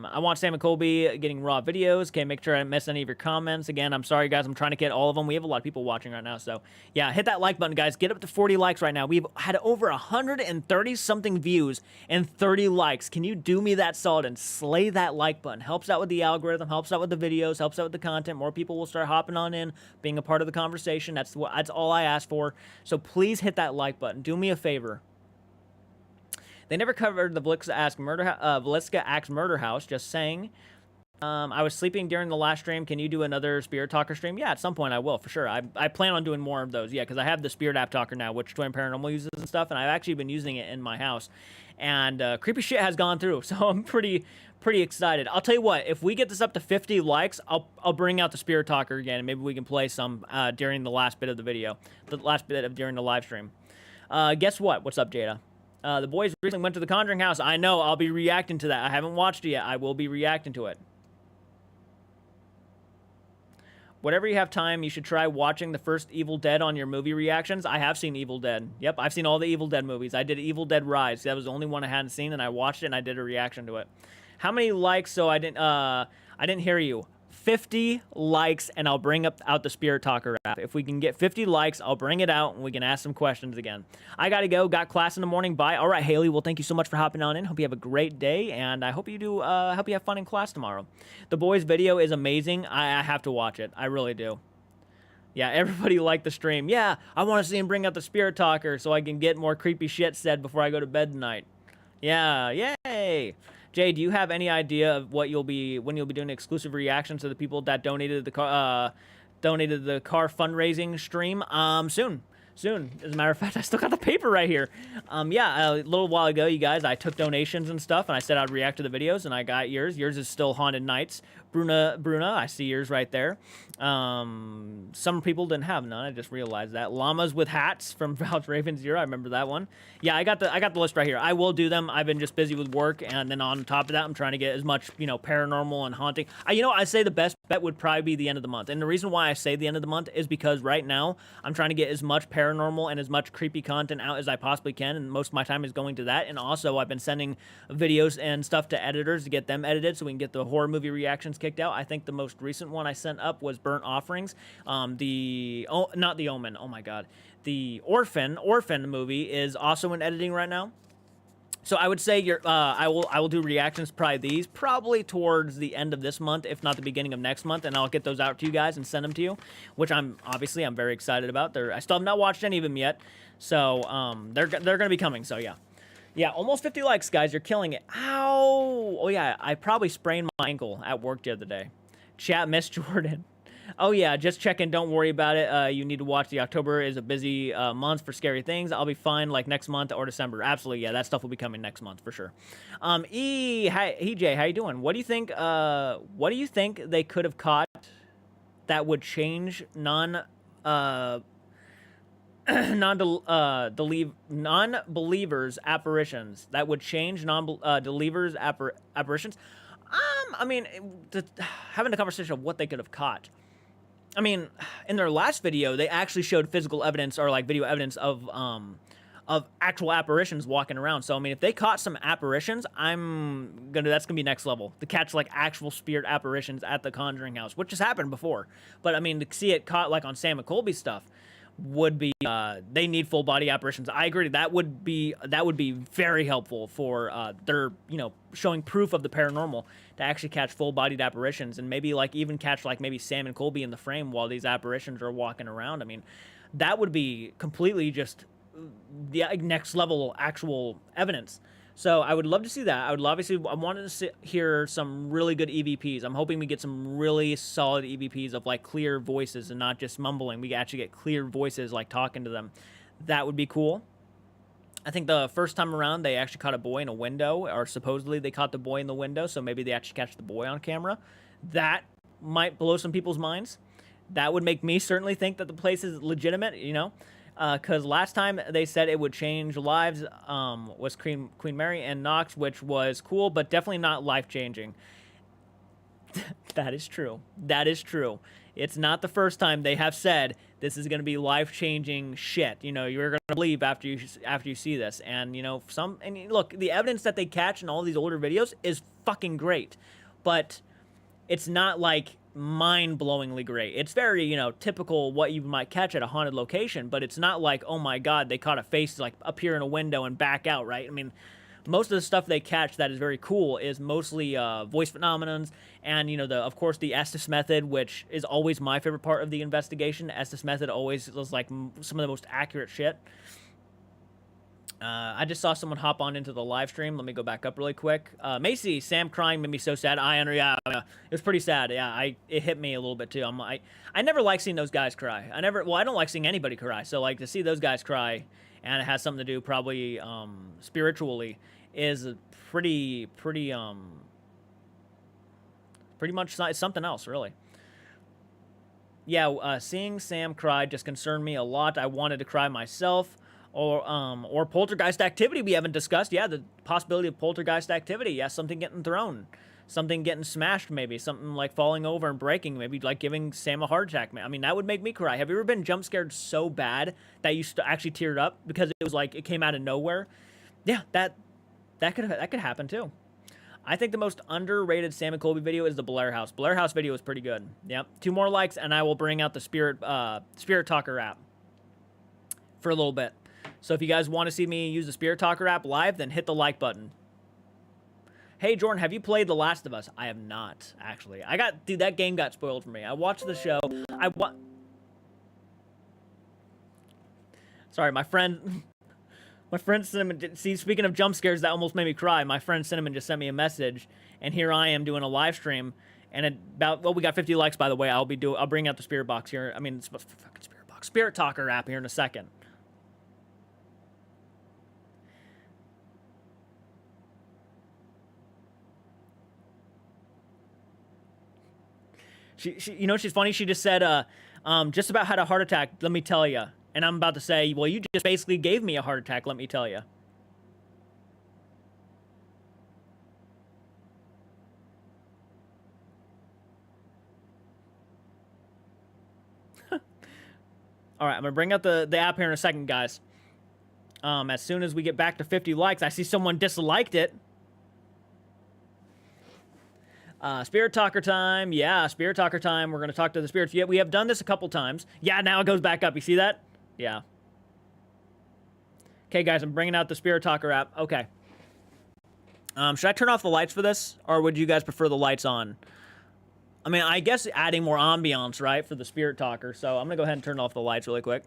I want Sam and Colby getting raw videos. Okay, make sure I didn't miss any of your comments. Again, I'm sorry, guys. I'm trying to get all of them. We have a lot of people watching right now. So, yeah, hit that like button, guys. Get up to 40 likes right now. We've had over 130-something views and 30 likes. Can you do me that solid and slay that like button? Helps out with the algorithm, helps out with the videos, helps out with the content. More people will start hopping on in, being a part of the conversation. That's all I ask for. So please hit that like button. Do me a favor. They never covered the Veliska Axe Murder House, just saying. I was sleeping during the last stream. Can you do another Spirit Talker stream? Yeah, at some point I will, for sure. I plan on doing more of those, yeah, because I have the Spirit App Talker now, which Twin Paranormal uses and stuff, and I've actually been using it in my house. And creepy shit has gone through, so I'm pretty excited. I'll tell you what, if we get this up to 50 likes, I'll bring out the Spirit Talker again, and maybe we can play some during the last bit of the video, during the live stream. Guess what? What's up, Jada? The boys recently went to the Conjuring House. I know, I'll be reacting to that. I haven't watched it yet. I will be reacting to it. Whatever you have time, you should try watching the first Evil Dead on your movie reactions. I have seen Evil Dead. Yep, I've seen all the Evil Dead movies. I did Evil Dead Rise. That was the only one I hadn't seen, and I watched it, and I did a reaction to it. How many likes? So I didn't hear you. 50 likes, and I'll bring out the Spirit Talker app. If we can get 50 likes, I'll bring it out, and we can ask some questions again. I gotta go. Got class in the morning. Bye. All right, Haley. Well, thank you so much for hopping on in. Hope you have a great day, and I hope you do. Hope you have fun in class tomorrow. The boys' video is amazing. I have to watch it. I really do. Yeah, everybody liked the stream. Yeah, I want to see him bring out the Spirit Talker so I can get more creepy shit said before I go to bed tonight. Yeah, yay. Jay, do you have any idea of when you'll be doing exclusive reactions to the people that donated the car fundraising stream? Soon. As a matter of fact, I still got the paper right here. Yeah, a little while ago, you guys, I took donations and stuff, and I said I'd react to the videos, and I got yours. Yours is still Haunted Nights. Bruna, I see yours right there. Some people didn't have none. I just realized that. Llamas with Hats from Vouch Raven Zero. I remember that one. Yeah, I got the list right here. I will do them. I've been just busy with work, and then on top of that, I'm trying to get as much, paranormal and haunting. I say the best bet would probably be the end of the month. And the reason why I say the end of the month is because right now, I'm trying to get as much paranormal and as much creepy content out as I possibly can, and most of my time is going to that. And also, I've been sending videos and stuff to editors to get them edited so we can get the horror movie reactions kicked out. I think the most recent one I sent up was Burnt Offerings. Not The Omen. Oh my God. The Orphan movie is also in editing right now. So I would say I will do reactions probably towards the end of this month, if not the beginning of next month, and I'll get those out to you guys and send them to you, which I'm very excited about. I still have not watched any of them yet, so they're gonna be coming. So yeah. Yeah, almost 50 likes, guys. You're killing it. Ow! Oh, yeah, I probably sprained my ankle at work the other day. Chat, Miss Jordan. Oh, yeah, just checking. Don't worry about it. You need to watch. The October is a busy month for scary things. I'll be fine, like, next month or December. Absolutely, yeah, that stuff will be coming next month for sure. Hey, Jay, how you doing? What do you think they could have caught that would change non-believers apparitions? That would change non-believers apparitions. Having a conversation of what they could have caught. I mean, in their last video, they actually showed physical evidence or like video evidence of actual apparitions walking around. So I mean, if they caught some apparitions, that's gonna be next level to catch like actual spirit apparitions at the Conjuring House, which has happened before. But I mean, to see it caught like on Sam and Colby stuff would be they need full body apparitions. I agree. That would be very helpful for their showing proof of the paranormal to actually catch full bodied apparitions, and maybe like even catch like maybe Sam and Colby in the frame while these apparitions are walking around. I mean, that would be completely just the next level actual evidence. So I would love to see that. I would obviously, I wanted to hear some really good EVPs. I'm hoping we get some really solid EVPs of like clear voices and not just mumbling. We actually get clear voices like talking to them. That would be cool. I think the first time around they actually caught a boy in a window, or supposedly they caught the boy in the window, so maybe they actually catch the boy on camera. That might blow some people's minds. That would make me certainly think that the place is legitimate, you know? Because last time they said it would change lives, was Queen Mary and Knox, which was cool, but definitely not life-changing. That is true. That is true. It's not the first time they have said this is going to be life-changing shit. You know, you're going to believe after you see this. And, you know, look, the evidence that they catch in all these older videos is fucking great. But it's not like mind-blowingly great. It's very, you know, typical what you might catch at a haunted location, but it's not like, oh my god, they caught a face like appear in a window and back out, right? I mean, most of the stuff they catch that is very cool is mostly voice phenomenons and, you know, of course the Estes method, which is always my favorite part of the investigation. Estes method always was like some of the most accurate shit. I just saw someone hop on into the live stream. Let me go back up really quick. Macy, Sam crying made me so sad. Yeah, it was pretty sad. Yeah, it hit me a little bit too. I never like seeing those guys cry. I don't like seeing anybody cry. So like to see those guys cry, and it has something to do probably spiritually, is pretty much something else, really. Yeah, seeing Sam cry just concerned me a lot. I wanted to cry myself. Or poltergeist activity we haven't discussed. Yeah, the possibility of poltergeist activity. Yeah, something getting thrown. Something getting smashed, maybe. Something like falling over and breaking. Maybe like giving Sam a heart attack. I mean, that would make me cry. Have you ever been jump scared so bad that you actually teared up because it was like it came out of nowhere? Yeah, that could happen too. I think the most underrated Sam and Colby video is the Blair House. Blair House video is pretty good. Yep. 2 more likes and I will bring out the Spirit Talker app for a little bit. So if you guys want to see me use the Spirit Talker app live, then hit the like button. Hey, Jordan, have you played The Last of Us? I have not, actually. Dude, that game got spoiled for me. I watched the show. Sorry, my friend Cinnamon, see, speaking of jump scares, that almost made me cry. My friend Cinnamon just sent me a message, and here I am doing a live stream, and we got 50 likes, by the way. I'll bring out the Spirit Box here. I mean, fucking Spirit Box. Spirit Talker app here in a second. You know, she's funny. She just said, just about had a heart attack, let me tell you. And I'm about to say, well, you just basically gave me a heart attack, let me tell you. All right, I'm going to bring out the app here in a second, guys. As soon as we get back to 50 likes, I see someone disliked it. Spirit Talker time. Yeah, Spirit Talker time. We're going to talk to the spirits. Yeah, we have done this a couple times. Yeah, now it goes back up. You see that? Yeah. Okay, guys, I'm bringing out the Spirit Talker app. Okay. Should I turn off the lights for this? Or would you guys prefer the lights on? I mean, I guess adding more ambiance, right, for the Spirit Talker. So I'm going to go ahead and turn off the lights really quick.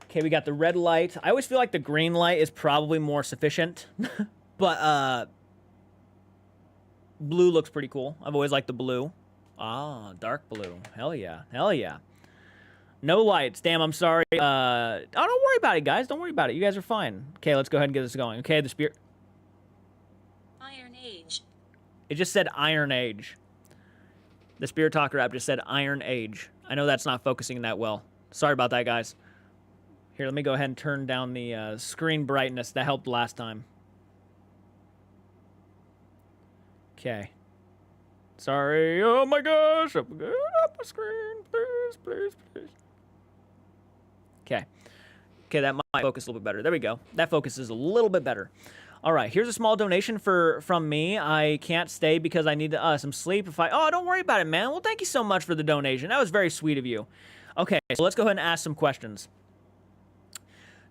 Okay, we got the red light. I always feel like the green light is probably more sufficient. But, blue looks pretty cool. I've always liked the blue. Ah, dark blue. Hell yeah. Hell yeah. No lights. Damn, I'm sorry. Oh, don't worry about it, guys. Don't worry about it. You guys are fine. Okay, let's go ahead and get this going. Okay, the Spirit... Iron Age. It just said Iron Age. The Spirit Talker app just said Iron Age. I know that's not focusing that well. Sorry about that, guys. Here, let me go ahead and turn down the screen brightness. That helped last time. Okay. Sorry. Oh my gosh. Up the screen. Please, please, please. Okay. Okay, that might focus a little bit better. There we go. That focuses a little bit better. All right, here's a small donation from me. I can't stay because I need some sleep. Oh, don't worry about it, man. Well, thank you so much for the donation. That was very sweet of you. Okay, so let's go ahead and ask some questions.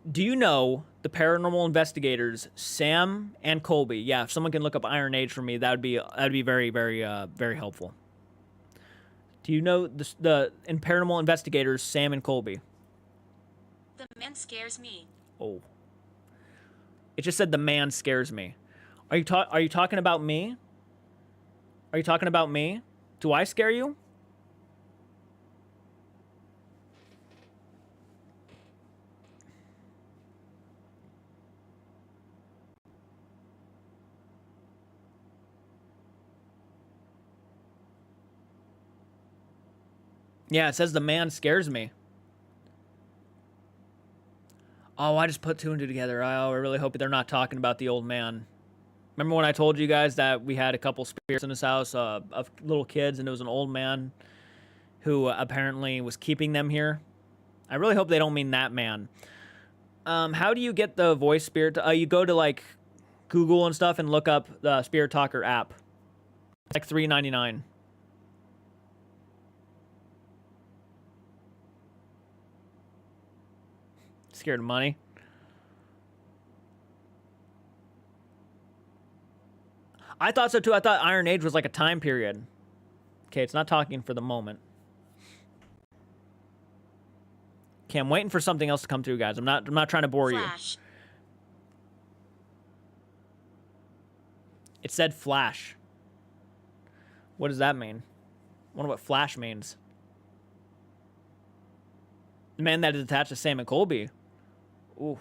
Do you know the paranormal investigators Sam and Colby? Yeah, if someone can look up Iron Age for me, that'd be very, very, very helpful. Do you know the paranormal investigators Sam and Colby? The man scares me. Oh. It just said the man scares me. Are you talking about me? Are you talking about me? Do I scare you? Yeah, it says the man scares me. Oh, I just put two and two together. I really hope they're not talking about the old man. Remember when I told you guys that we had a couple spirits in this house of little kids, and it was an old man who apparently was keeping them here? I really hope they don't mean that man. How do you get the voice spirit? You go to like Google and stuff and look up the Spirit Talker app. It's like $3.99. Scared of money. I thought so too. I thought Iron Age was like a time period. Okay, it's not talking for the moment. Okay, I'm waiting for something else to come through, guys. I'm not trying to bore Flash. you. It said Flash. What does that mean? I wonder what Flash means. The man that is attached to Sam and Colby. Oof.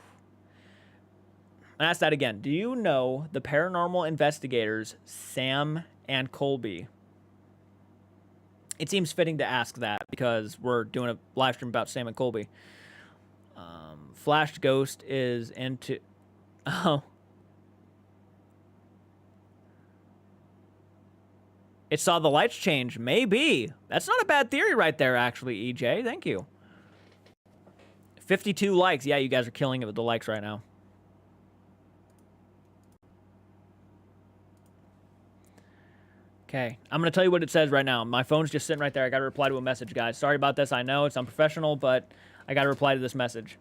I'll ask that again. Do you know the paranormal investigators, Sam and Colby? It seems fitting to ask that because we're doing a live stream about Sam and Colby. Flash Ghost is into... Oh. It saw the lights change. Maybe. That's not a bad theory right there, actually, EJ. Thank you. 52 likes. Yeah, you guys are killing it with the likes right now. Okay, I'm going to tell you what it says right now. My phone's just sitting right there. I got to reply to a message, guys. Sorry about this. I know it's unprofessional, but I got to reply to this message.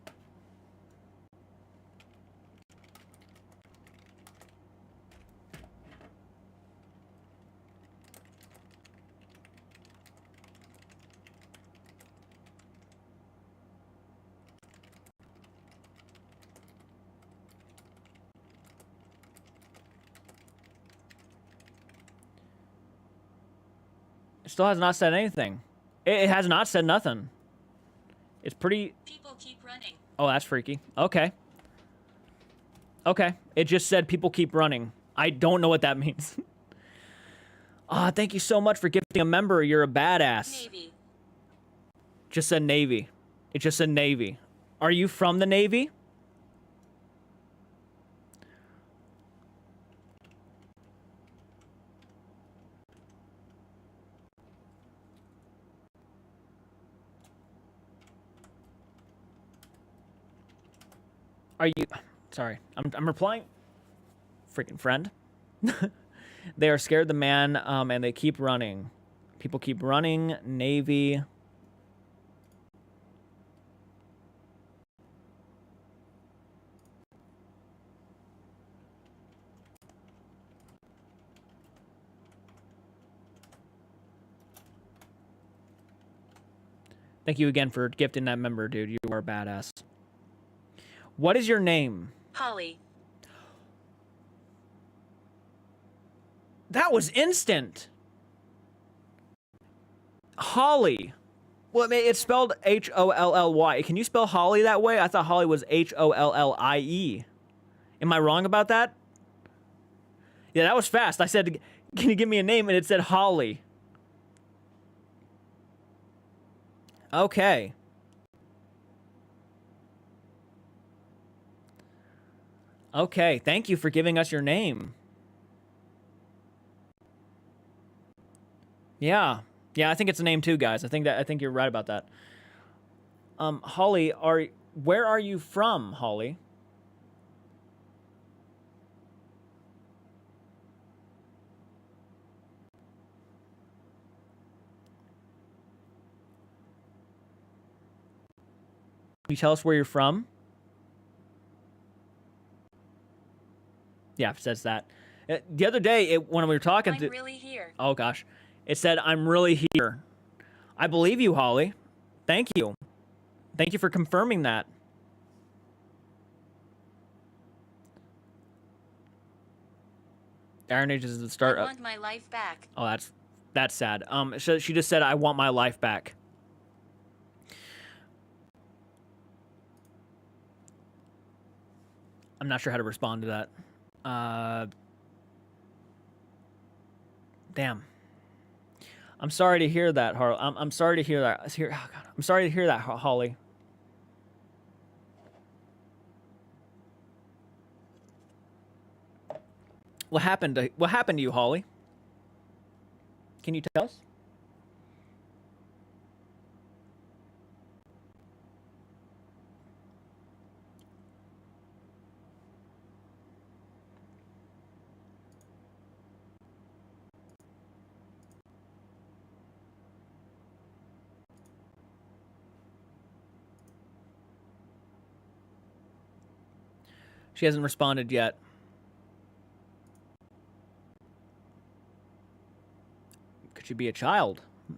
It still has not said anything. It has not said nothing. It's pretty... People keep running. Oh, that's freaky. Okay. Okay. It just said people keep running. I don't know what that means. Ah, thank you so much for gifting a member. You're a badass. Navy. Just said Navy. It just said Navy. Are you from the Navy? Are you... Sorry. I'm replying... Freaking friend. They are scared of the man, and they keep running. People keep running. Navy. Thank you again for gifting that member, dude. You are badass. What is your name? Holly. That was instant. Holly. Well, I mean, it's spelled Holly. Can you spell Holly that way? I thought Holly was Hollie. Am I wrong about that? Yeah, that was fast. I said, can you give me a name? And it said Holly. Okay. Okay, thank you for giving us your name. Yeah. Yeah, I think it's a name too, guys. I think you're right about that. Holly, where are you from, Holly? Can you tell us where you're from? Yeah, it says that. The other day, when we were talking I'm really here. Oh, gosh. It said, I'm really here. I believe you, Holly. Thank you. Thank you for confirming that. Iron Age is the I start. want my life back. Oh, that's sad. So she just said, "I want my life back." I'm not sure how to respond to that. Damn. I'm sorry to hear that, Harley. I'm sorry to hear that. Oh God. I'm sorry to hear that, Holly. What happened to you, Holly? Can you tell us? She hasn't responded yet. Could she be a child? I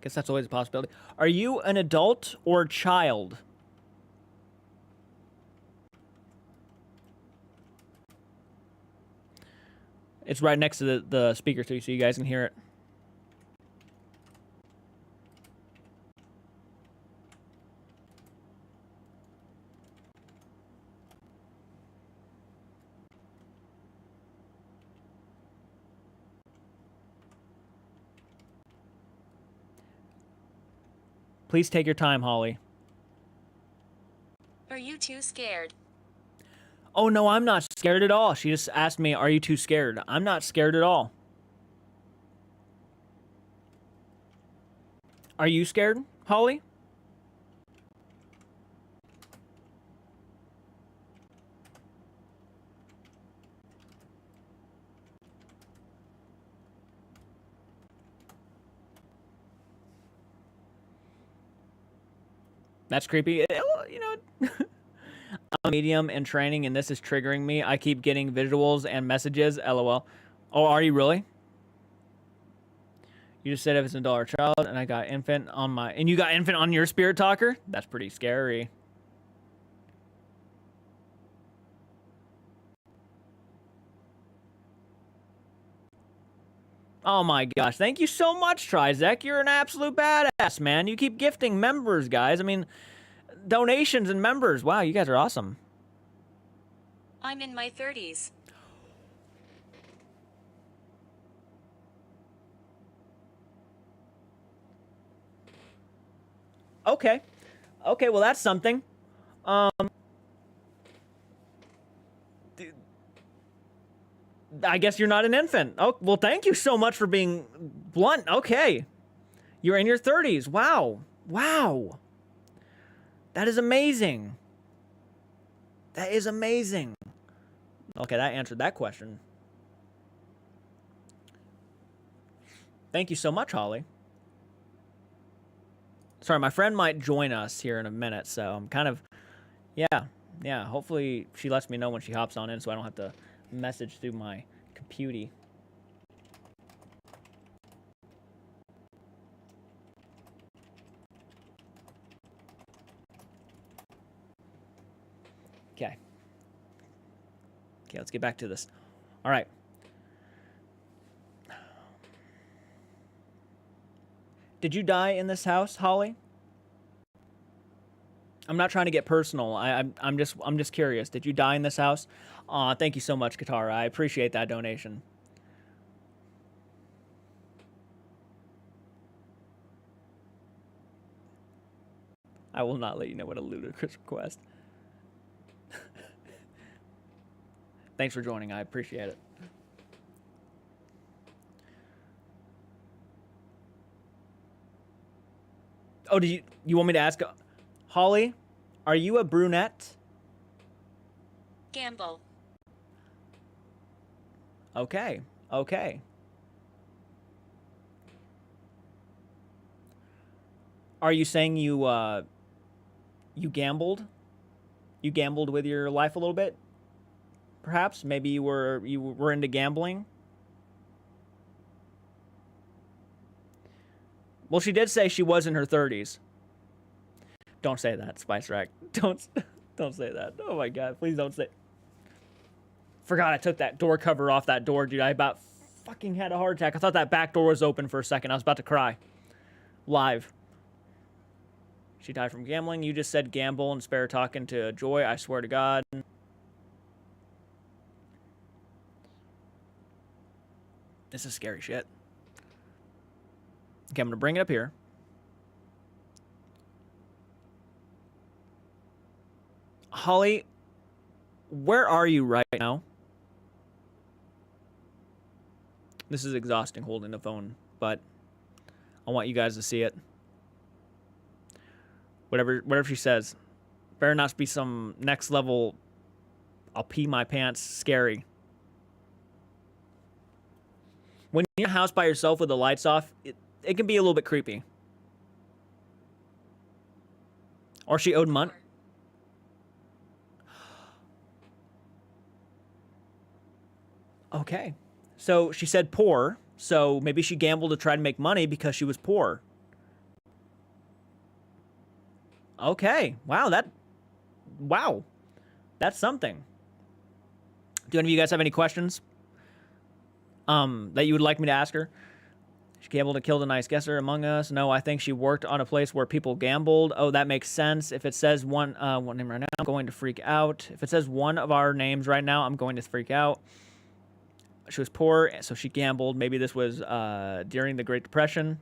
guess that's always a possibility. Are you an adult or a child? It's right next to the speaker so you guys can hear it. Please take your time, Holly. Are you too scared? Oh, no, I'm not scared at all. She just asked me, are you too scared? I'm not scared at all. Are you scared, Holly? That's creepy. You know, I'm a medium in training, and this is triggering me. I keep getting visuals and messages. LOL. Oh, are you really? You just said if it's an adult or child, and I got infant on my... And you got infant on your spirit talker? That's pretty scary. Oh my gosh. Thank you so much, Trizek. You're an absolute badass, man. You keep gifting members, guys. I mean, donations and members. Wow, you guys are awesome. I'm in my 30s. Okay. Okay, well, that's something. I guess you're not an infant. Oh, well, thank you so much for being blunt. Okay. You're in your 30s. Wow. Wow. That is amazing. That is amazing. Okay, that answered that question. Thank you so much, Holly. Sorry, my friend might join us here in a minute, so I'm kind of... Yeah, hopefully she lets me know when she hops on in so I don't have to message through my computer. Okay. Okay, let's get back to this. All right. Did you die in this house, Holly? I'm not trying to get personal. I'm just curious. Did you die in this house? Aw, thank you so much, Katara. I appreciate that donation. I will not let you know what a ludicrous request. Thanks for joining. I appreciate it. Oh, you want me to ask Holly, are you a brunette? Gamble. Okay. Okay. Are you saying you gambled? You gambled with your life a little bit? Perhaps maybe you were into gambling? Well, she did say she was in her 30s. Don't say that, Spice Rack. Don't say that. Oh my god, please don't say. Forgot I took that door cover off that door, dude. I about fucking had a heart attack. I thought that back door was open for a second. I was about to cry. Live. She died from gambling. You just said gamble and spare talking to Joy. I swear to God. This is scary shit. Okay, I'm going to bring it up here. Holly, where are you right now? This is exhausting holding the phone, but I want you guys to see it. Whatever she says. Better not be some next level, I'll pee my pants, scary. When you're in a house by yourself with the lights off, it can be a little bit creepy. Or she owed money. Okay. So she said poor, so maybe she gambled to try to make money because she was poor. Okay. Wow, that's something. Do any of you guys have any questions that you would like me to ask her? She gambled and killed a nice guesser among us. No, I think she worked on a place where people gambled. Oh, that makes sense. If it says one name right now, I'm going to freak out. If it says one of our names right now, I'm going to freak out. She was poor, so she gambled. Maybe this was during the Great Depression.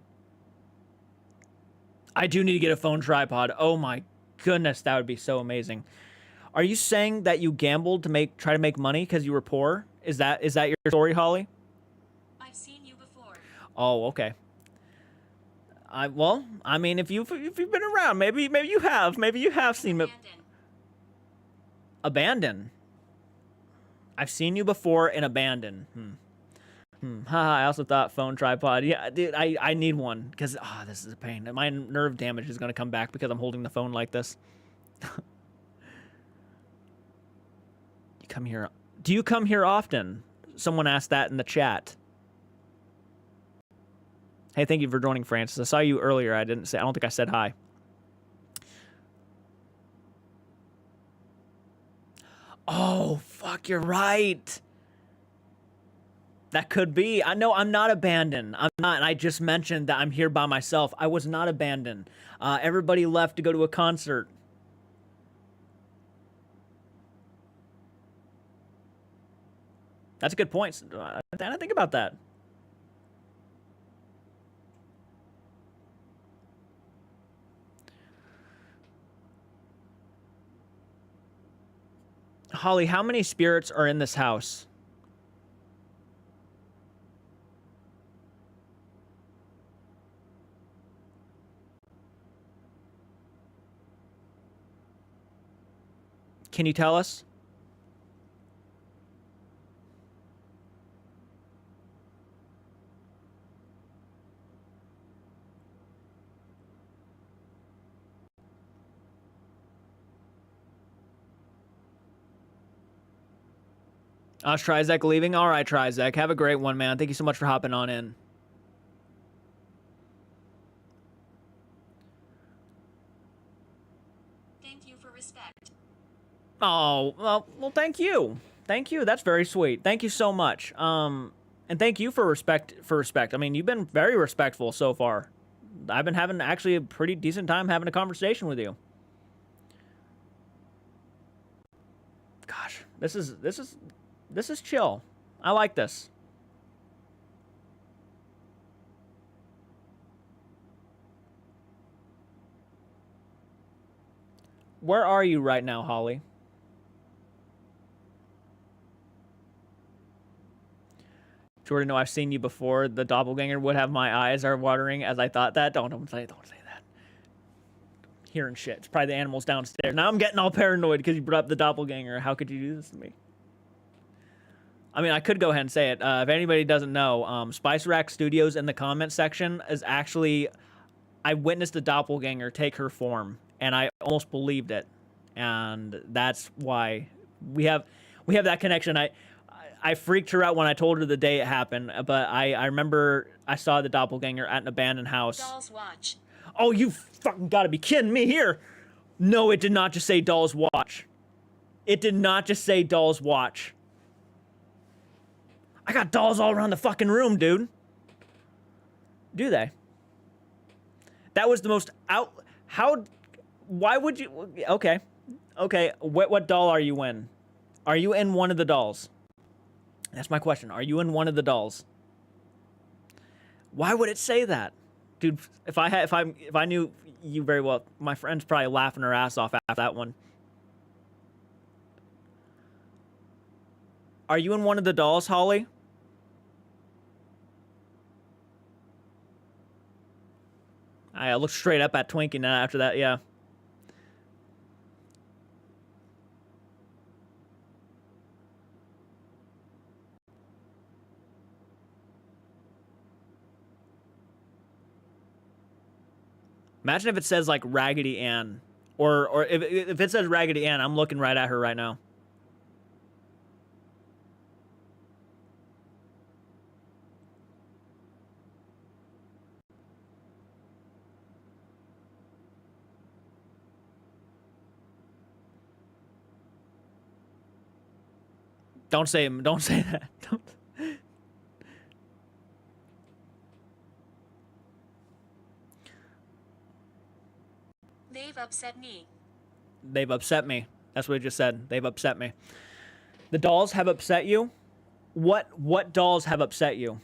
I do need to get a phone tripod. Oh my goodness, that would be so amazing. Are you saying that you gambled to try to make money because you were poor? Is that your story, Holly? I've seen you before. Oh, okay. Well, I mean, if you've been around, maybe you have seen me. Abandon. I've seen you before in abandon. I also thought phone tripod. Yeah, dude, I need one because this is a pain. My nerve damage is gonna come back because I'm holding the phone like this. You come here. Do you come here often? Someone asked that in the chat. Hey, thank you for joining, Francis. I saw you earlier. I don't think I said hi. Oh, fuck, you're right. That could be. I know I'm not abandoned. I'm not. And I just mentioned that I'm here by myself. I was not abandoned. Everybody left to go to a concert. That's a good point. I didn't think about that. Holly, how many spirits are in this house? Can you tell us? Trizek leaving? All right, Trizek. Have a great one, man. Thank you so much for hopping on in. Thank you for respect. Oh, well, thank you. Thank you. That's very sweet. Thank you so much. And thank you for respect. I mean, you've been very respectful so far. I've been having actually a pretty decent time having a conversation with you. Gosh, this is chill. I like this. Where are you right now, Holly? Jordan, no, I've seen you before. The doppelganger would have my eyes are watering as I thought that. Don't say that. Hearing shit. It's probably the animals downstairs. Now I'm getting all paranoid because you brought up the doppelganger. How could you do this to me? I mean, I could go ahead and say it. If anybody doesn't know, Spice Rack Studios in the comment section is actually... I witnessed the doppelganger take her form, and I almost believed it. And that's why we have that connection. I freaked her out when I told her the day it happened, but I remember I saw the doppelganger at an abandoned house. Doll's watch. Oh, you fucking gotta be kidding me here. No, it did not just say Doll's watch. It did not just say Doll's watch. I got dolls all around the fucking room, dude. Do they? That was the most out... How... Why would you... Okay. Okay, what doll are you in? Are you in one of the dolls? That's my question. Are you in one of the dolls? Why would it say that? Dude, if I knew you very well, my friend's probably laughing her ass off after that one. Are you in one of the dolls, Holly? I looked straight up at Twinkie now after that, yeah. Imagine if it says, like, Raggedy Ann. Or if it says Raggedy Ann, I'm looking right at her right now. Don't say that. Don't. They've upset me. They've upset me. That's what it just said. They've upset me. The dolls have upset you? What dolls have upset you?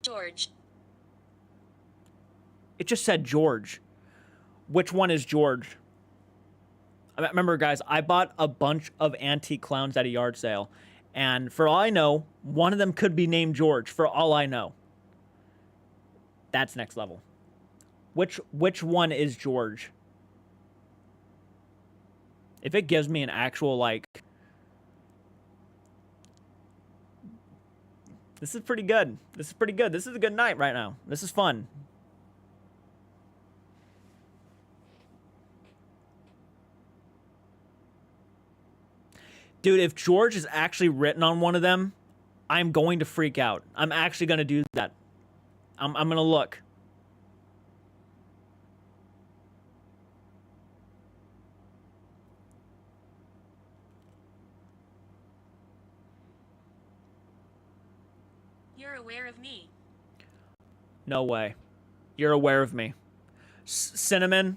George. It just said George. Which one is George? Remember, guys, I bought a bunch of antique clowns at a yard sale. And for all I know, one of them could be named George, for all I know. That's next level. Which one is George? If it gives me an actual, like... This is pretty good. This is pretty good. This is a good night right now. This is fun. Dude, if George is actually written on one of them, I'm going to freak out. I'm actually going to do that. I'm going to look. You're aware of me. No way. You're aware of me. Cinnamon.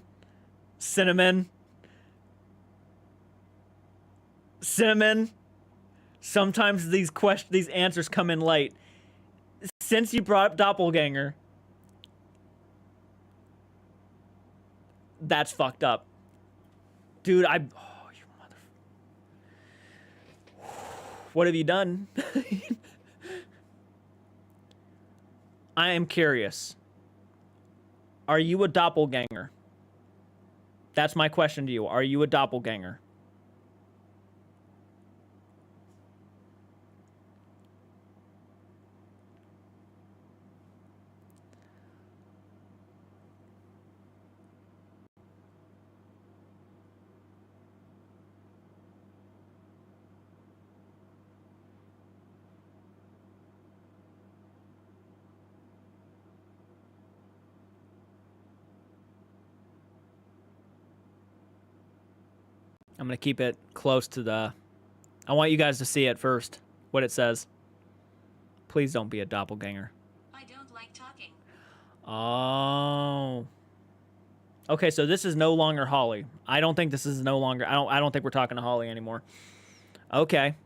Cinnamon. Cinnamon. Sometimes these answers come in late. Since you brought up Doppelganger, that's fucked up. Dude, oh, you mother... What have you done? I am curious. Are you a doppelganger? That's my question to you. Are you a doppelganger? I'm going to keep it close to the... I want you guys to see it first, what it says. Please don't be a doppelganger. I don't like talking. Oh. Okay, so this is no longer Holly. I don't think this is no longer... I don't think we're talking to Holly anymore. Okay.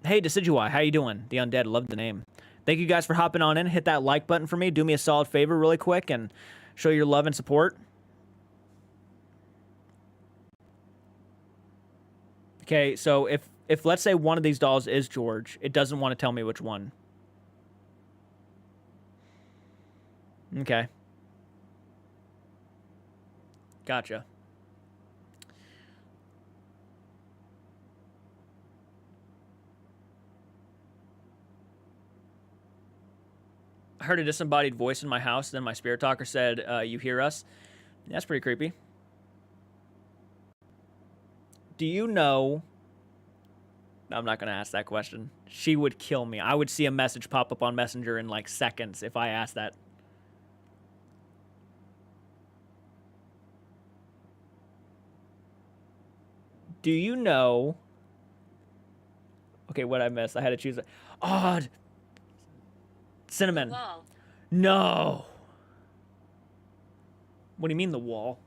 Hey, Decidueye, how you doing? The Undead, love the name. Thank you guys for hopping on in. Hit that like button for me. Do me a solid favor really quick and show your love and support. Okay, so if let's say one of these dolls is George, it doesn't want to tell me which one. Okay. Gotcha. I heard a disembodied voice in my house, then my spirit talker said, you hear us? That's pretty creepy. Do you know... No, I'm not going to ask that question. She would kill me. I would see a message pop up on Messenger in like seconds if I asked that. Do you know? Okay, what I missed? I had to choose it. Oh, cinnamon. Wall. No. What do you mean the wall?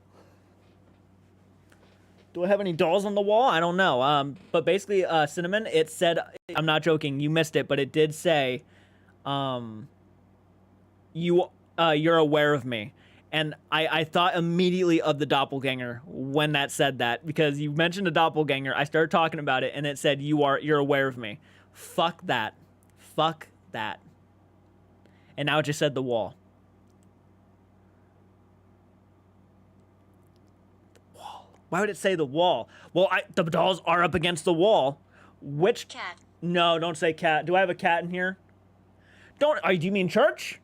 Do I have any dolls on the wall? I don't know. But basically, cinnamon. It said, I'm not joking. You missed it, but it did say, you're aware of me. And I thought immediately of the doppelganger when that said that, because you mentioned a doppelganger. I started talking about it, and it said you're aware of me. Fuck that. Fuck that. And now it just said the wall. The wall. Why would it say the wall? Well, the dolls are up against the wall. Which Cat. No, don't say cat. Do I have a cat in here? Do you mean church?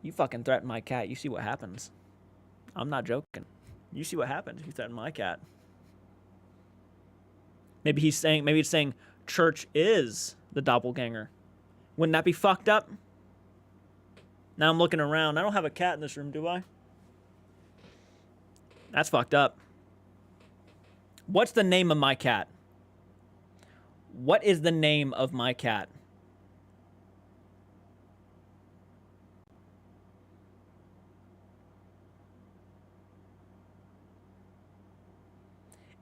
You fucking threaten my cat, you see what happens. I'm not joking. You see what happens if you threaten my cat. Maybe it's saying church is the doppelganger. Wouldn't that be fucked up? Now I'm looking around. I don't have a cat in this room, do I? That's fucked up. What's the name of my cat? What is the name of my cat?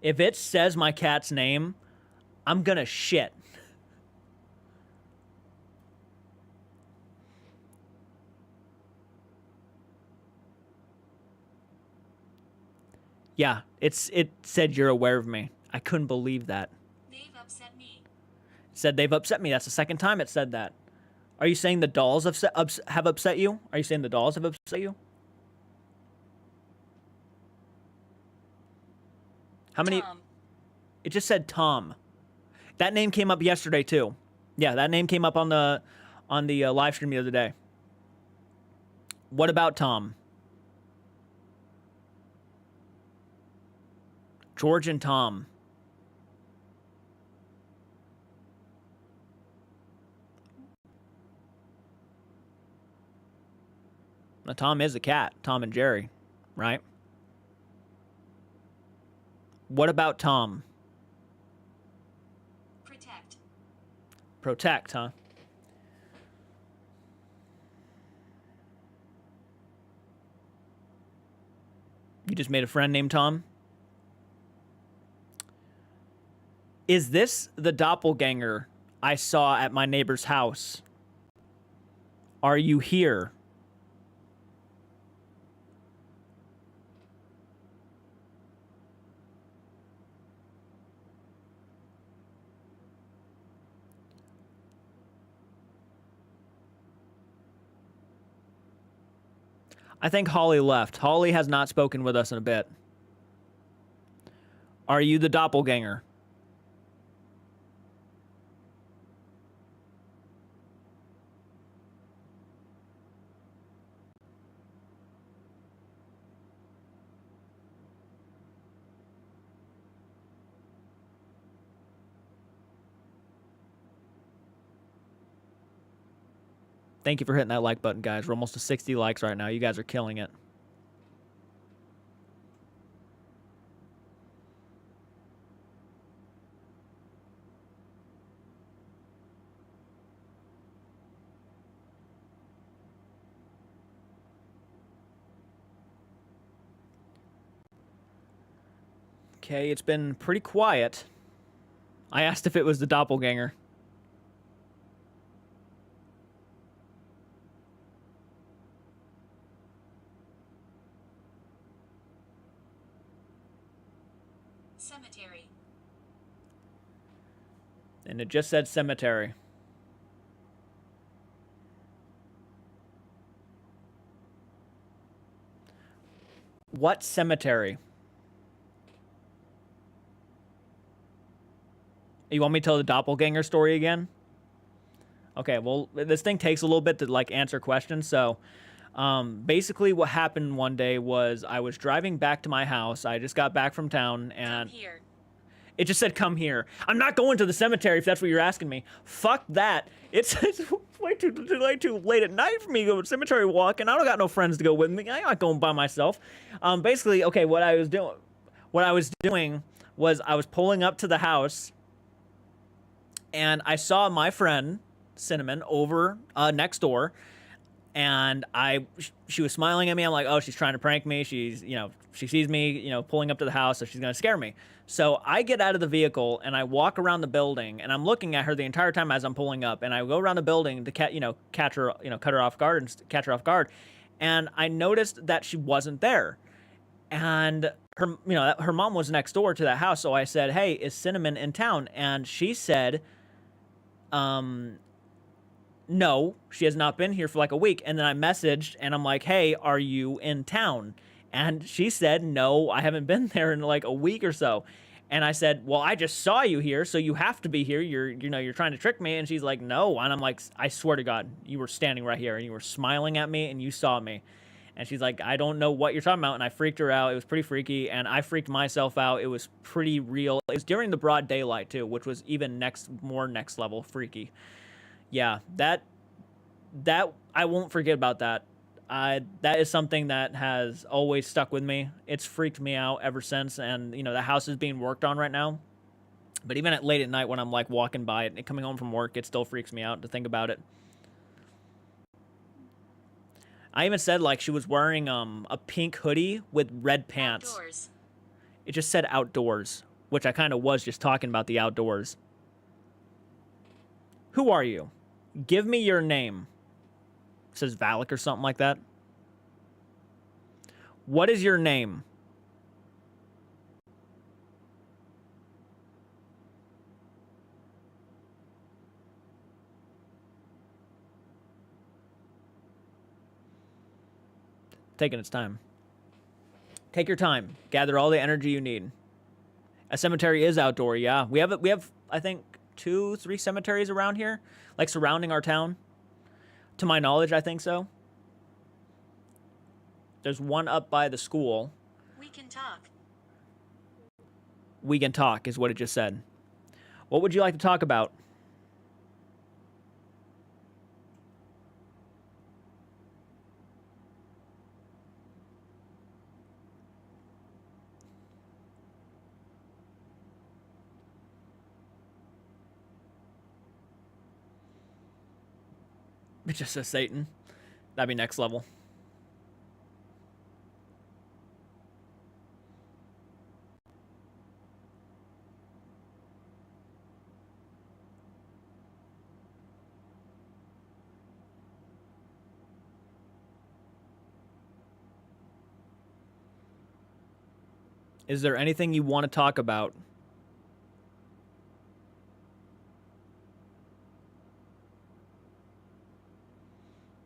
If it says my cat's name, I'm gonna shit. Yeah, it said you're aware of me. I couldn't believe that. They've upset me. It said they've upset me. That's the second time it said that. Are you saying the dolls have upset you? Are you saying the dolls have upset you? How many? Tom. It just said Tom. That name came up yesterday too. Yeah, that name came up on the live stream the other day. What about Tom? George and Tom. Now, Tom is a cat. Tom and Jerry, right? What about Tom? Protect. Protect, huh? You just made a friend named Tom? Is this the doppelganger I saw at my neighbor's house? Are you here? I think Holly left. Holly has not spoken with us in a bit. Are you the doppelganger? Thank you for hitting that like button, guys. We're almost to 60 likes right now. You guys are killing it. Okay, it's been pretty quiet. I asked if it was the doppelganger. Cemetery. And it just said cemetery. What cemetery? You want me to tell the doppelganger story again? Okay, well, this thing takes a little bit to, like, answer questions. So, basically what happened one day was I was driving back to my house. I just got back from town, and Come here. it just said, come here. I'm not going to the cemetery if that's what you're asking me. Fuck that. It's way too late at night for me to go cemetery walking. I don't got no friends to go with me. I'm not going by myself. Basically, okay, what I was doing was I was pulling up to the house, and I saw my friend Cinnamon over next door, and she was smiling at me. I'm like, oh, she's trying to prank me. She's, she sees me, pulling up to the house, so she's gonna scare me. So I get out of the vehicle and I walk around the building, and I'm looking at her the entire time as I'm pulling up, and I go around the building to catch her, cut her off guard and catch her off guard, and I noticed that she wasn't there, and her mom was next door to that house. So I said, hey, is Cinnamon in town? And she said, no, she has not been here for like a week. And then I messaged and I'm like, hey, are you in town? And she said, no, I haven't been there in like a week or so. And I said, well, I just saw you here, so you have to be here. You're trying to trick me. And she's like, no. And I'm like, I swear to God, you were standing right here and you were smiling at me and you saw me. And she's like, I don't know what you're talking about. And I freaked her out. It was pretty freaky. And I freaked myself out. It was pretty real. It was during the broad daylight too, which was even more next level freaky. Yeah, that I won't forget about that. That is something that has always stuck with me. It's freaked me out ever since. And, the house is being worked on right now. But even late at night when I'm, like, walking by it and coming home from work, it still freaks me out to think about it. I even said, like, she was wearing a pink hoodie with red pants. Outdoors. It just said outdoors, which I kind of was just talking about the outdoors. Who are you? Give me your name. It says Valak or something like that. What is your name? Taking its time. Take your time. Gather all the energy you need. A cemetery is outdoor, yeah. We have I think 2-3 cemeteries around here, like surrounding our town. To my knowledge, I think so. There's one up by the school. We can talk. We can talk is what it just said. What would you like to talk about? It just says Satan. That'd be next level. Is there anything you want to talk about?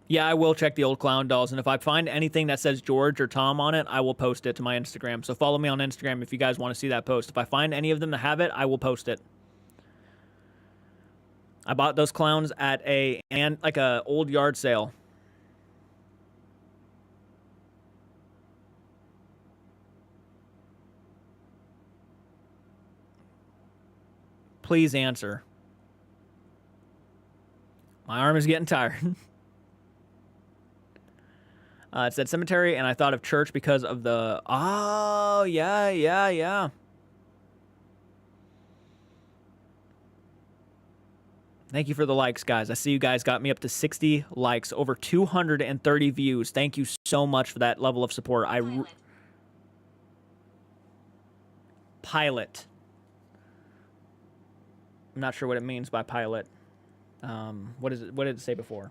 Yeah, I will check the old clown dolls, and if I find anything that says George or Tom on it, I will post it to my Instagram. So follow me on Instagram if you guys want to see that post. If I find any of them that have it, I will post it. I bought those clowns at a old yard sale. Please answer. My arm is getting tired. It said cemetery, and I thought of church because of the... Oh, yeah. Thank you for the likes, guys. I see you guys got me up to 60 likes, over 230 views. Thank you so much for that level of support. Pilot. I'm not sure what it means by pilot. What is it? What did it say before?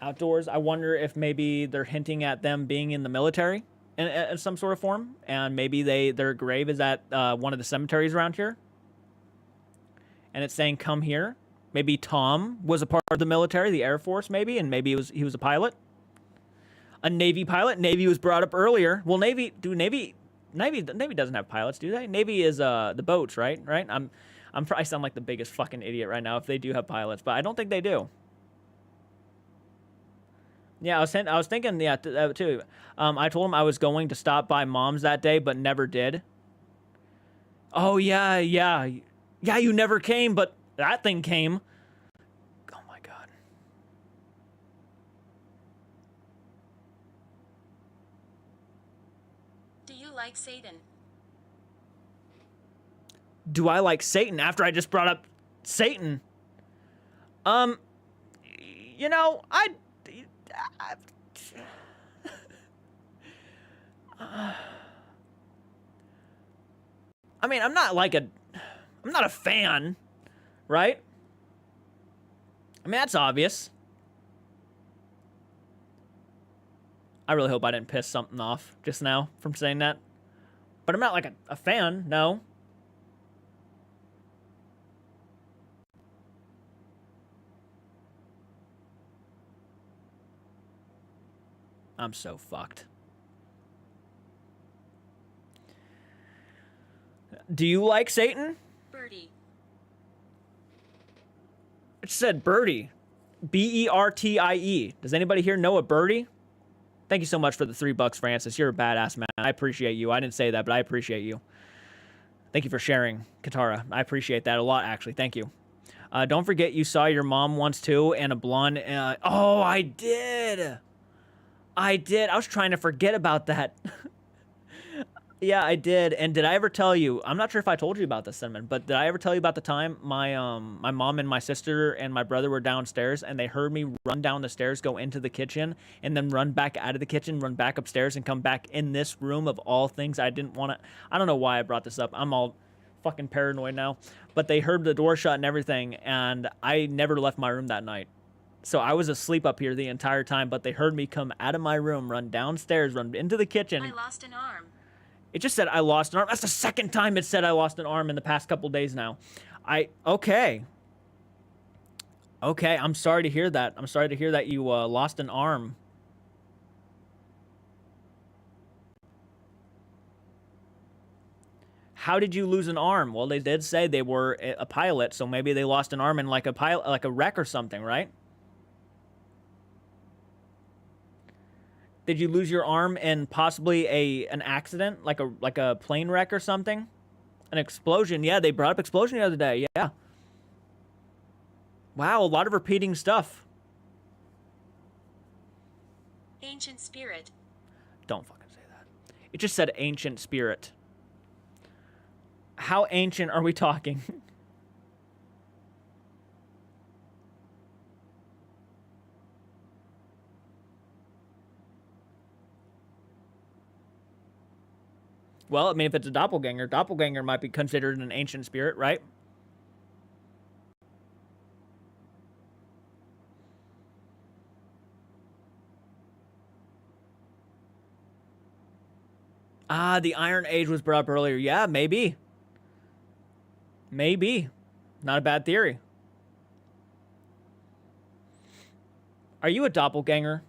Outdoors. I wonder if maybe they're hinting at them being in the military in some sort of form, and maybe their grave is at one of the cemeteries around here, and it's saying "come here." Maybe Tom was a part of the military, the Air Force, maybe, and maybe he was a pilot, a Navy pilot. Navy was brought up earlier. Well, Navy doesn't have pilots, do they? Navy is the boats, right? Right. I'm probably sound like the biggest fucking idiot right now if they do have pilots, but I don't think they do. Yeah, I was thinking, yeah, too. I told him I was going to stop by Mom's that day, but never did. Oh, yeah. Yeah, you never came, but that thing came. Oh, my God. Do you like Satan? Do I like Satan after I just brought up Satan? You know, I mean, I'm not a fan, right? I mean, that's obvious. I really hope I didn't piss something off just now from saying that. But I'm not like a fan, no. I'm so fucked. Do you like Satan? Birdie. It said Birdie. Bertie. Does anybody here know a Birdie? Thank you so much for the $3, Francis. You're a badass, man. I appreciate you. I didn't say that, but I appreciate you. Thank you for sharing, Katara. I appreciate that a lot, actually. Thank you. Don't forget you saw your mom once, too, and a blonde... oh, I did! I was trying to forget about that. Yeah, I did. And did I ever tell you... I'm not sure if I told you about this, Cinnamon, but did I ever tell you about the time my mom and my sister and my brother were downstairs and they heard me run down the stairs, go into the kitchen, and then run back out of the kitchen, run back upstairs, and come back in this room of all things? I didn't want to... I don't know why I brought this up. I'm all fucking paranoid now. But they heard the door shut and everything, and I never left my room that night. So I was asleep up here the entire time, but they heard me come out of my room, run downstairs, run into the kitchen. I lost an arm. It just said I lost an arm. That's the second time it said I lost an arm in the past couple days now. Okay. Okay, I'm sorry to hear that. I'm sorry to hear that you lost an arm. How did you lose an arm? Well, they did say they were a pilot, so maybe they lost an arm in like a wreck or something, right? Did you lose your arm in possibly an accident, like a plane wreck or something? An explosion? Yeah, they brought up explosion the other day. Yeah. Wow, a lot of repeating stuff. Ancient spirit. Don't fucking say that. It just said ancient spirit. How ancient are we talking? Well, I mean, if it's a doppelganger might be considered an ancient spirit, right? Ah, the Iron Age was brought up earlier. Yeah, maybe. Maybe. Not a bad theory. Are you a doppelganger?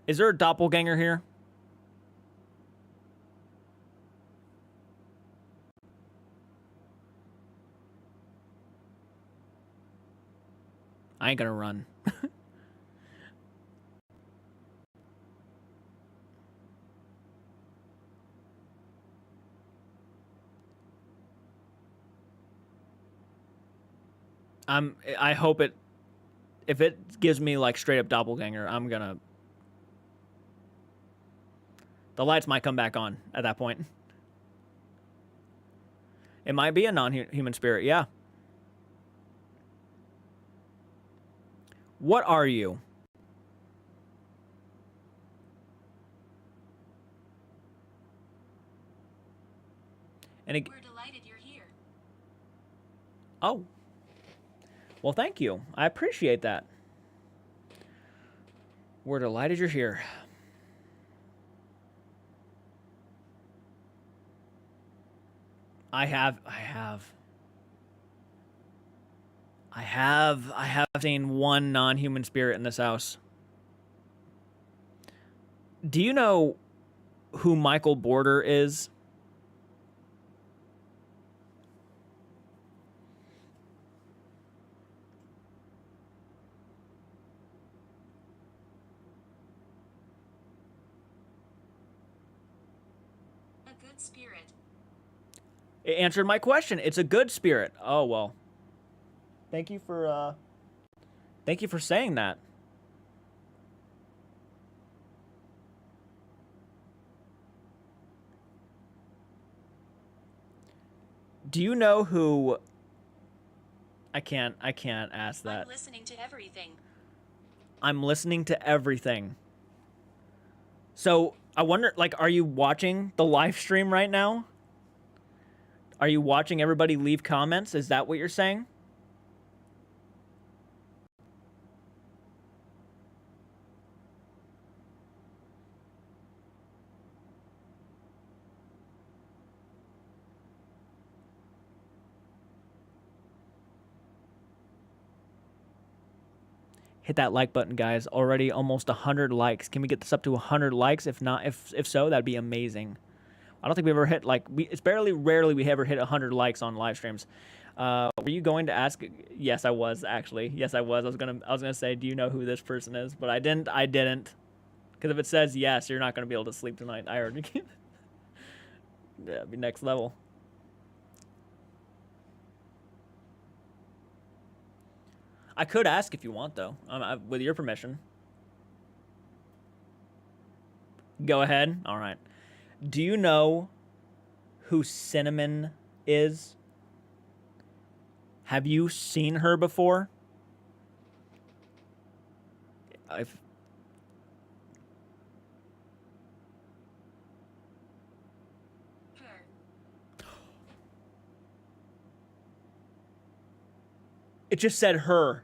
Is there a doppelganger here? I ain't gonna run. I hope it... If it gives me, like, straight up doppelganger, I'm gonna... The lights might come back on at that point. It might be a non-human spirit, yeah. What are you? And it... We're delighted you're here. Oh. Well, thank you. I appreciate that. We're delighted you're here. I have seen one non-human spirit in this house. Do you know who Michael Border is? A good spirit. It answered my question. It's a good spirit. Oh, well. Thank you for saying that. Do you know who... I can't ask that. I'm listening to everything. I'm listening to everything. So, I wonder, like, are you watching the live stream right now? Are you watching everybody leave comments? Is that what you're saying? Hit that like button, guys. Already almost 100 likes. Can we get this up to 100 likes? If not, if so, that'd be amazing. I don't think we ever hit, like, it's rarely we ever hit 100 likes on live streams. Were you going to ask? Yes, I was, actually. Yes, I was. I was gonna say, do you know who this person is? But I didn't. Because if it says yes, you're not gonna be able to sleep tonight. I already can't. Yeah, it'd be next level. I could ask if you want, though, with your permission. Go ahead. All right. Do you know who Cinnamon is? Have you seen her before? Her. It just said her.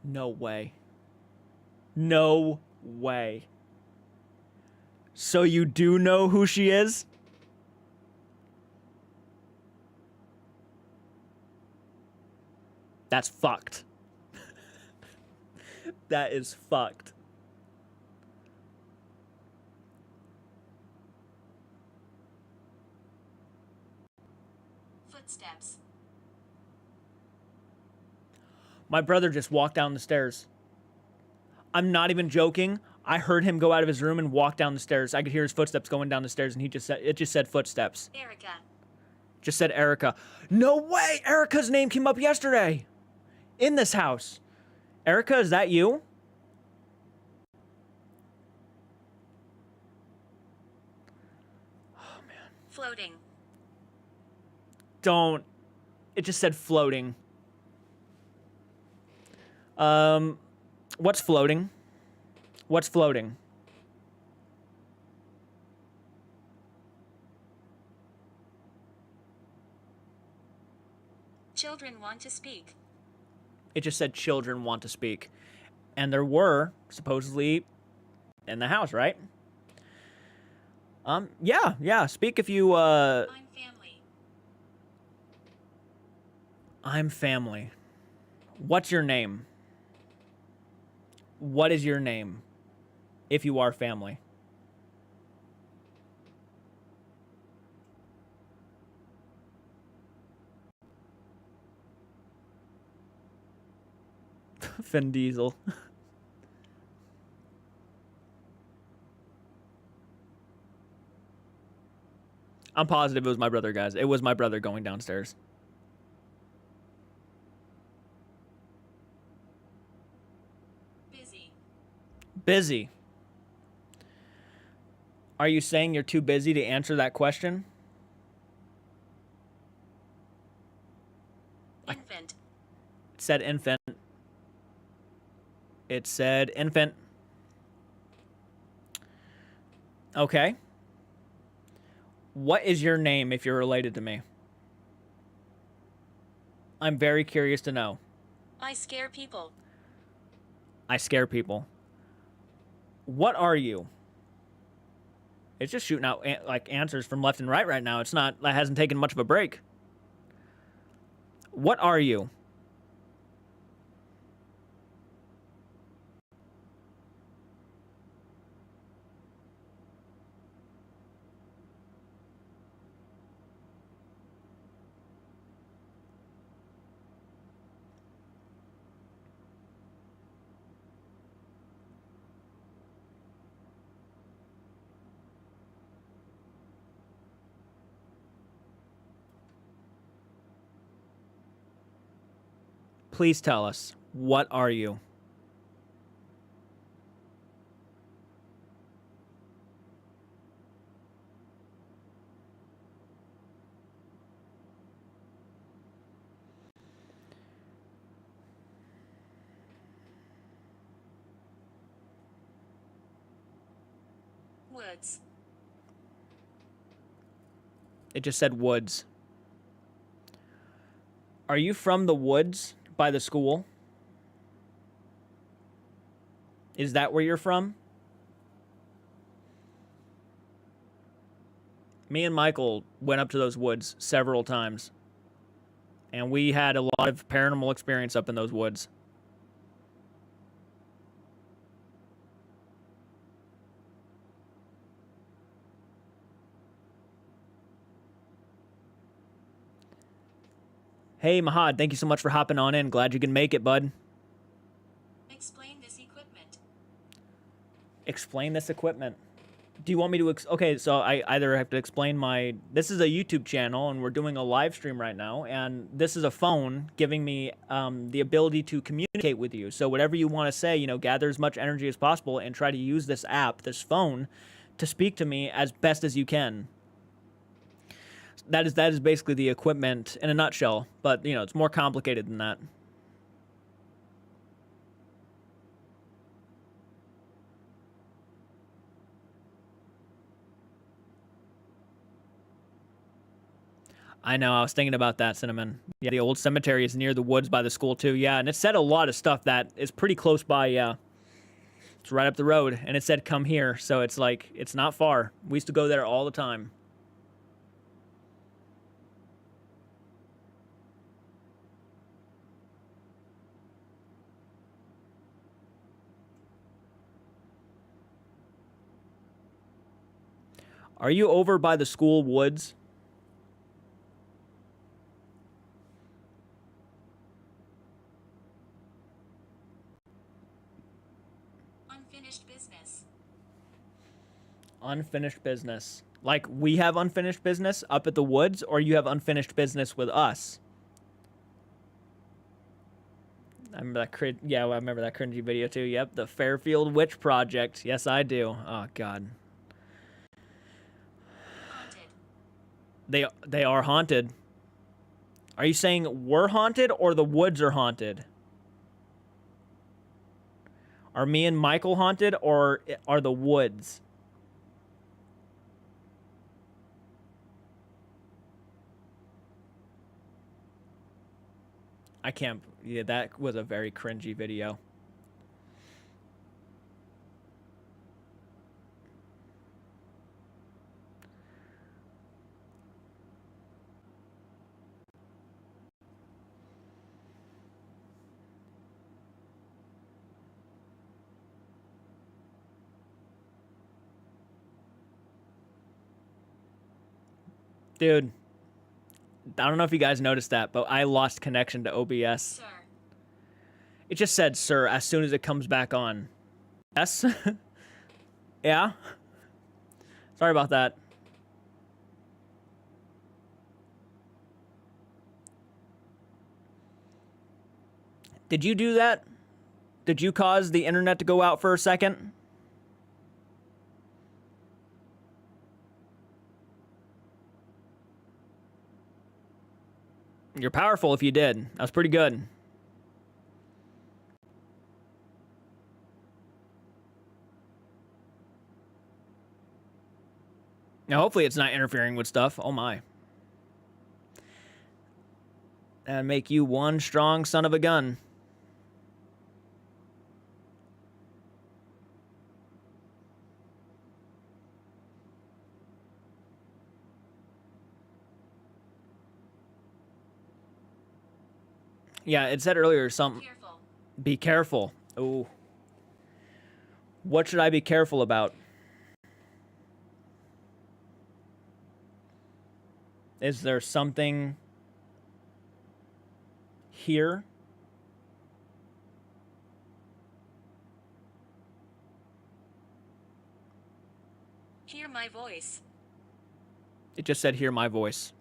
No way. No way. So you do know who she is? That's fucked. That is fucked. Footsteps. My brother just walked down the stairs. I'm not even joking. I heard him go out of his room and walk down the stairs. I could hear his footsteps going down the stairs, and it just said footsteps. Erica. Just said Erica. No way! Erica's name came up yesterday! In this house. Erica, is that you? Oh, man. Floating. Don't. It just said floating. What's floating? What's floating? Children want to speak. It just said children want to speak. And there were, supposedly, in the house, right? Yeah, speak if you, I'm family. I'm family. What's your name? What is your name? If you are family. Vin Diesel. I'm positive it was my brother, guys. It was my brother going downstairs. Busy. Busy. Are you saying you're too busy to answer that question? Infant. It said infant. It said infant. Okay. What is your name if you're related to me? I'm very curious to know. I scare people. I scare people. What are you? It's just shooting out like answers from left and right now. It's not, that hasn't taken much of a break. What are you? Please tell us, what are you? Woods. It just said woods. Are you from the woods by the school? Is that where you're from? Me and Michael went up to those woods several times. And we had a lot of paranormal experience up in those woods. Hey, Mahad, thank you so much for hopping on in. Glad you can make it, bud. Explain this equipment. Explain this equipment. Do you want me to... Okay, so I either have to explain my... This is a YouTube channel, and we're doing a live stream right now, and this is a phone giving me the ability to communicate with you. So whatever you want to say, you know, gather as much energy as possible and try to use this app, this phone, to speak to me as best as you can. That is basically the equipment in a nutshell, but, you know, it's more complicated than that. I know, I was thinking about that, Cinnamon. Yeah, the old cemetery is near the woods by the school, too. Yeah, and it said a lot of stuff that is pretty close by, yeah. It's right up the road, and it said, come here, so it's like, it's not far. We used to go there all the time. Are you over by the school woods? Unfinished business. Unfinished business. Like we have unfinished business up at the woods, or you have unfinished business with us? I remember that yeah, I remember that cringy video too. Yep, the Fairfield Witch Project. Yes, I do. Oh God. Haunted. They are haunted. Are you saying we're haunted or the woods are haunted? Are me and Michael haunted or are the woods? I can't. Yeah, that was a very cringy video. Dude, I don't know if you guys noticed that, but I lost connection to OBS. Sir. It just said, sir, as soon as it comes back on. Yes? Yeah? Sorry about that. Did you do that? Did you cause the internet to go out for a second? You're powerful if you did. That was pretty good. Now, hopefully it's not interfering with stuff. Oh, my. And make you one strong son of a gun. Yeah, it said earlier something. Careful. Be careful. Oh. What should I be careful about? Is there something here? Hear my voice. It just said hear my voice.